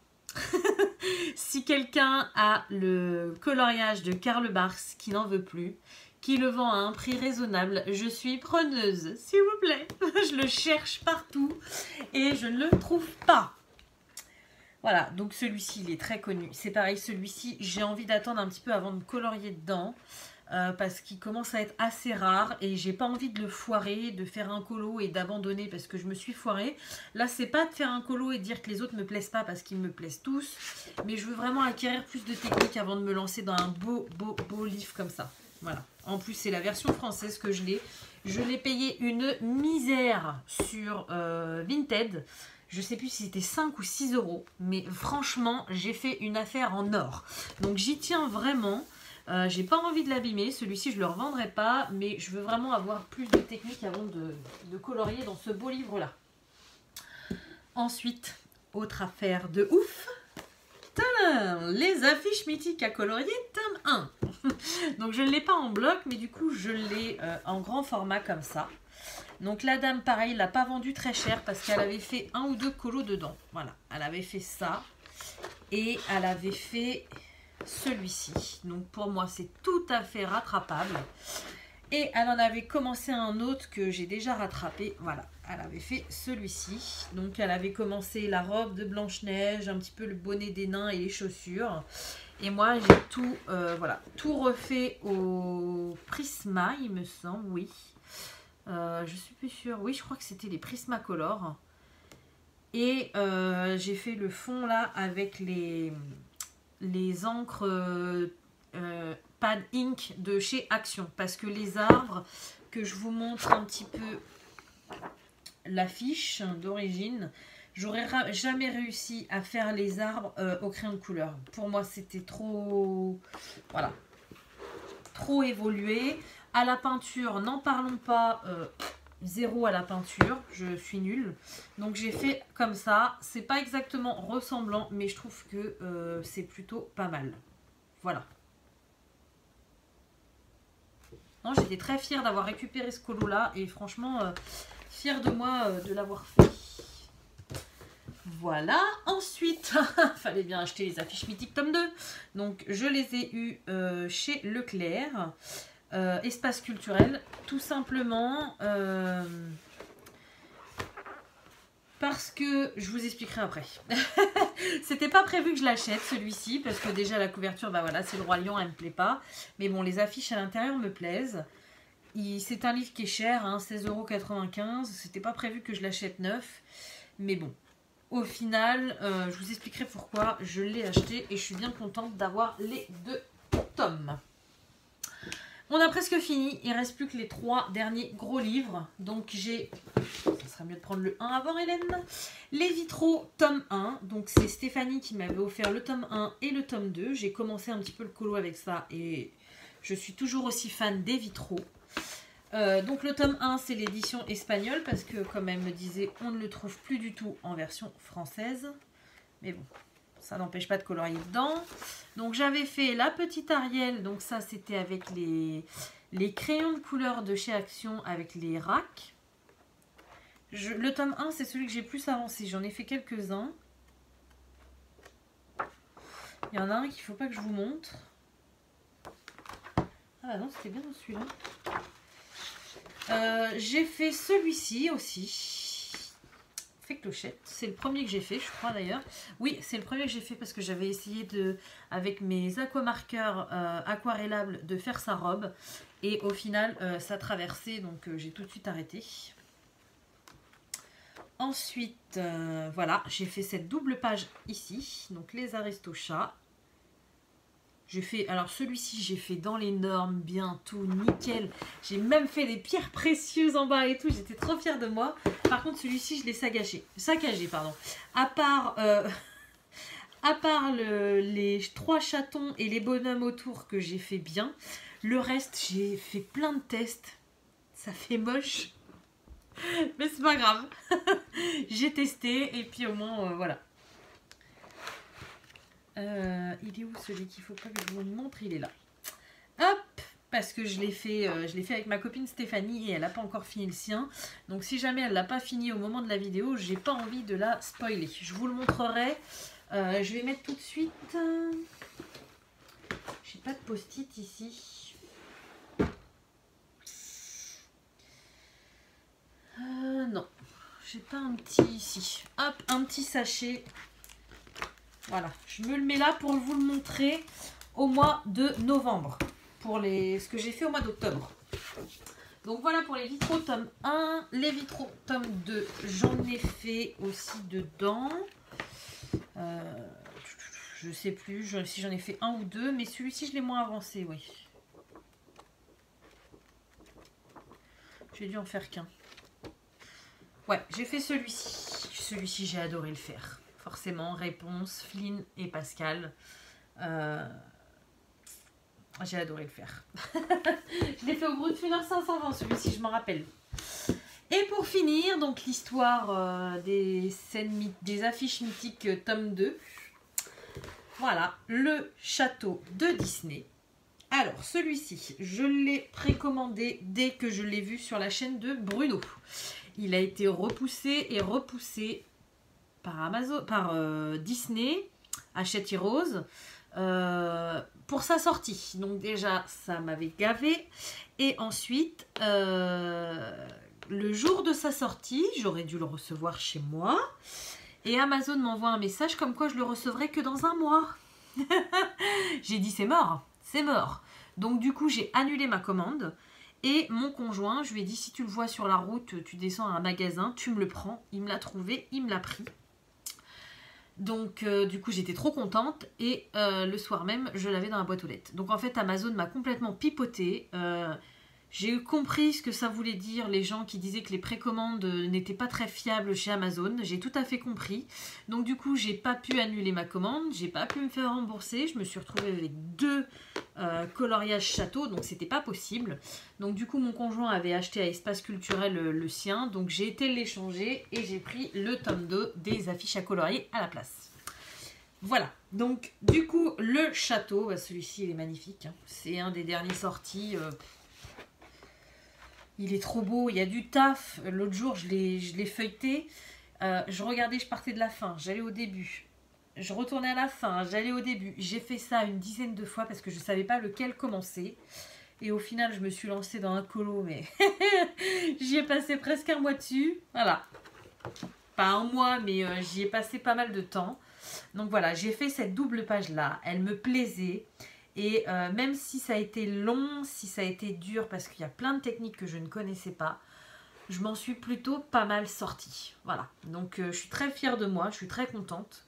S1: Si quelqu'un a le coloriage de Karl Barks qui n'en veut plus, qui le vend à un prix raisonnable, je suis preneuse, s'il vous plaît. Je le cherche partout et je ne le trouve pas. Voilà, donc celui-ci, il est très connu. C'est pareil, celui-ci, j'ai envie d'attendre un petit peu avant de colorier dedans. Parce qu'il commence à être assez rare et j'ai pas envie de le foirer, de faire un colo et d'abandonner parce que je me suis foirée. Là, c'est pas de faire un colo et de dire que les autres me plaisent pas parce qu'ils me plaisent tous. Mais je veux vraiment acquérir plus de technique avant de me lancer dans un beau livre comme ça. Voilà. En plus, c'est la version française que je l'ai. Je l'ai payé une misère sur Vinted. Je sais plus si c'était 5 ou 6 euros. Mais franchement, j'ai fait une affaire en or. Donc, j'y tiens vraiment. J'ai pas envie de l'abîmer. Celui-ci, je le revendrai pas. Mais je veux vraiment avoir plus de technique avant de colorier dans ce beau livre-là. Ensuite, autre affaire de ouf. Tadam! Les affiches mythiques à colorier, tome 1. Donc je ne l'ai pas en bloc, mais du coup je l'ai en grand format comme ça. Donc la dame, pareil, l'a pas vendu très cher parce qu'elle avait fait un ou deux colos dedans. Voilà, elle avait fait ça. Et elle avait fait celui-ci. Donc pour moi, c'est tout à fait rattrapable. Et elle en avait commencé un autre que j'ai déjà rattrapé. Voilà, elle avait fait celui-ci. Donc elle avait commencé la robe de Blanche-Neige, un petit peu le bonnet des nains et les chaussures. Et moi, j'ai tout, voilà, tout refait au Prisma, il me semble, oui. Je suis plus sûre. Oui, je crois que c'était les Prismacolor. Et j'ai fait le fond là avec les encres Pad Ink de chez Action. Parce que les arbres, que je vous montre un petit peu l'affiche d'origine, j'aurais jamais réussi à faire les arbres au crayon de couleur. Pour moi, c'était trop... Voilà. Trop évolué. À la peinture, n'en parlons pas... zéro à la peinture, je suis nulle. Donc j'ai fait comme ça. C'est pas exactement ressemblant, mais je trouve que c'est plutôt pas mal. Voilà. Non, j'étais très fière d'avoir récupéré ce colo là et franchement fière de moi de l'avoir fait. Voilà. Ensuite, fallait bien acheter les affiches mythiques tome 2. Donc je les ai eues chez Leclerc. Espace culturel, tout simplement parce que je vous expliquerai après. C'était pas prévu que je l'achète celui-ci parce que déjà la couverture, bah voilà, c'est le Roi Lion, elle me plaît pas. Mais bon, les affiches à l'intérieur me plaisent. C'est un livre qui est cher, hein, 16,95 €. C'était pas prévu que je l'achète neuf, mais bon. Au final, je vous expliquerai pourquoi je l'ai acheté et je suis bien contente d'avoir les 2 tomes. On a presque fini, il ne reste plus que les 3 derniers gros livres. Donc j'ai, ça serait mieux de prendre le 1 avant Hélène. Les vitraux tome 1, donc c'est Stéphanie qui m'avait offert le tome 1 et le tome 2. J'ai commencé un petit peu le colo avec ça et je suis toujours aussi fan des vitraux. Donc le tome 1 c'est l'édition espagnole parce que comme elle me disait, on ne le trouve plus du tout en version française. Mais bon. Ça n'empêche pas de colorier dedans. Donc j'avais fait la petite Ariel. Donc ça c'était avec les crayons de couleur de chez Action avec les racks. Le tome 1 c'est celui que j'ai plus avancé. J'en ai fait quelques-uns. Il y en a un qu'il ne faut pas que je vous montre. Ah bah non, c'était bien dans celui-là. J'ai fait celui-ci aussi. Fait clochette, c'est le premier que j'ai fait, je crois d'ailleurs. Oui, c'est le premier que j'ai fait parce que j'avais essayé avec mes aquamarqueurs aquarellables de faire sa robe et au final ça traversait, donc j'ai tout de suite arrêté. Ensuite, voilà, j'ai fait cette double page ici, donc les Aristochats. J'ai fait, alors celui-ci j'ai fait dans les normes, bien tout, nickel. J'ai même fait des pierres précieuses en bas et tout, j'étais trop fière de moi. Par contre celui-ci je l'ai saccagé, pardon. À part les 3 chatons et les bonhommes autour que j'ai fait bien, le reste j'ai fait plein de tests. Ça fait moche, mais c'est pas grave. J'ai testé et puis au moins voilà. Il est où celui qu'il faut pas que je vous montre? Il est là. Hop, parce que je l'ai fait avec ma copine Stéphanie et elle n'a pas encore fini le sien. Donc si jamais elle l'a pas fini au moment de la vidéo, j'ai pas envie de la spoiler. Je vous le montrerai. Je vais mettre tout de suite. J'ai pas de post-it ici. Non, j'ai pas un petit ici. Hop, un petit sachet. Voilà, je me le mets là pour vous le montrer au mois de novembre. Pour ce que j'ai fait au mois d'octobre. Donc voilà pour les vitraux tome 1. Les vitraux tome 2, j'en ai fait aussi dedans. Je sais plus si j'en ai fait un ou deux, mais celui-ci je l'ai moins avancé, oui. J'ai dû en faire qu'un. Ouais, j'ai fait celui-ci. Celui-ci, j'ai adoré le faire. Forcément, Réponse, Flynn et Pascal. J'ai adoré le faire. Je l'ai fait au Brut Funeur 520, celui-ci, je m'en rappelle. Et pour finir, donc l'histoire des affiches mythiques tome 2. Voilà, le château de Disney. Alors, celui-ci, je l'ai précommandé dès que je l'ai vu sur la chaîne de Bruno. Il a été repoussé et repoussé par Disney. Hachette Rose pour sa sortie. Donc déjà, ça m'avait gavé. Et ensuite, le jour de sa sortie, j'aurais dû le recevoir chez moi. Et Amazon m'envoie un message comme quoi je le recevrai que dans un mois. J'ai dit c'est mort, c'est mort. Donc du coup, j'ai annulé ma commande. Et mon conjoint, je lui ai dit, si tu le vois sur la route, tu descends à un magasin, tu me le prends. Il me l'a trouvé, il me l'a pris. Donc du coup, j'étais trop contente. Et le soir même, je l'avais dans la boîte aux lettres. Donc en fait, Amazon m'a complètement pipoté. J'ai compris ce que ça voulait dire, les gens qui disaient que les précommandes n'étaient pas très fiables chez Amazon. J'ai tout à fait compris. Donc du coup, j'ai pas pu annuler ma commande, j'ai pas pu me faire rembourser. Je me suis retrouvée avec 2 coloriages château, donc c'était pas possible. Donc du coup, mon conjoint avait acheté à Espace Culturel le sien. Donc j'ai été l'échanger et j'ai pris le tome 2 des affiches à colorier à la place. Voilà, donc du coup, le château, bah, celui-ci il est magnifique. Hein. C'est un des derniers sortis. Il est trop beau, il y a du taf. L'autre jour, je l'ai feuilleté. Je regardais, je partais de la fin, j'allais au début. Je retournais à la fin, j'allais au début. J'ai fait ça une dizaine de fois parce que je ne savais pas lequel commencer. Et au final, je me suis lancée dans un colo, mais j'y ai passé presque un mois dessus. Voilà. Pas un mois, mais j'y ai passé pas mal de temps. Donc voilà, j'ai fait cette double page-là. Elle me plaisait. Et même si ça a été long, si ça a été dur, parce qu'il y a plein de techniques que je ne connaissais pas, je m'en suis plutôt pas mal sortie. Voilà, donc je suis très fière de moi, je suis très contente.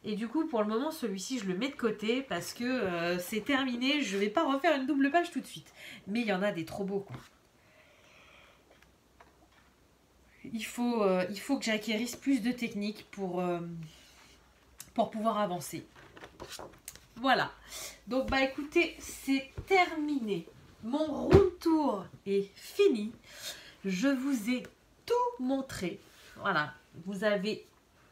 S1: Et du coup, pour le moment, celui-ci, je le mets de côté parce que c'est terminé. Je ne vais pas refaire une double page tout de suite. Mais il y en a des trop beaux, quoi. Il faut que j'acquérisse plus de techniques pour pouvoir avancer. Voilà, donc bah écoutez, c'est terminé. Mon room tour est fini. Je vous ai tout montré. Voilà, vous avez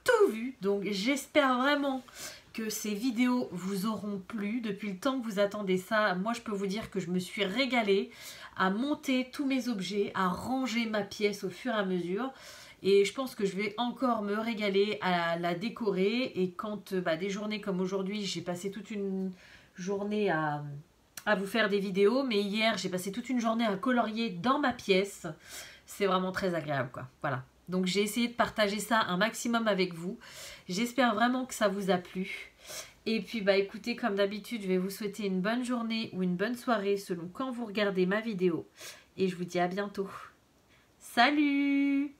S1: tout vu. Donc j'espère vraiment que ces vidéos vous auront plu. Depuis le temps que vous attendez ça, moi je peux vous dire que je me suis régalée à monter tous mes objets, à ranger ma pièce au fur et à mesure. Et je pense que je vais encore me régaler à la décorer. Et quand des journées comme aujourd'hui, j'ai passé toute une journée à vous faire des vidéos. Mais hier, j'ai passé toute une journée à colorier dans ma pièce. C'est vraiment très agréable, quoi. Voilà. Donc j'ai essayé de partager ça un maximum avec vous. J'espère vraiment que ça vous a plu. Et puis écoutez, comme d'habitude, je vais vous souhaiter une bonne journée ou une bonne soirée selon quand vous regardez ma vidéo. Et je vous dis à bientôt. Salut!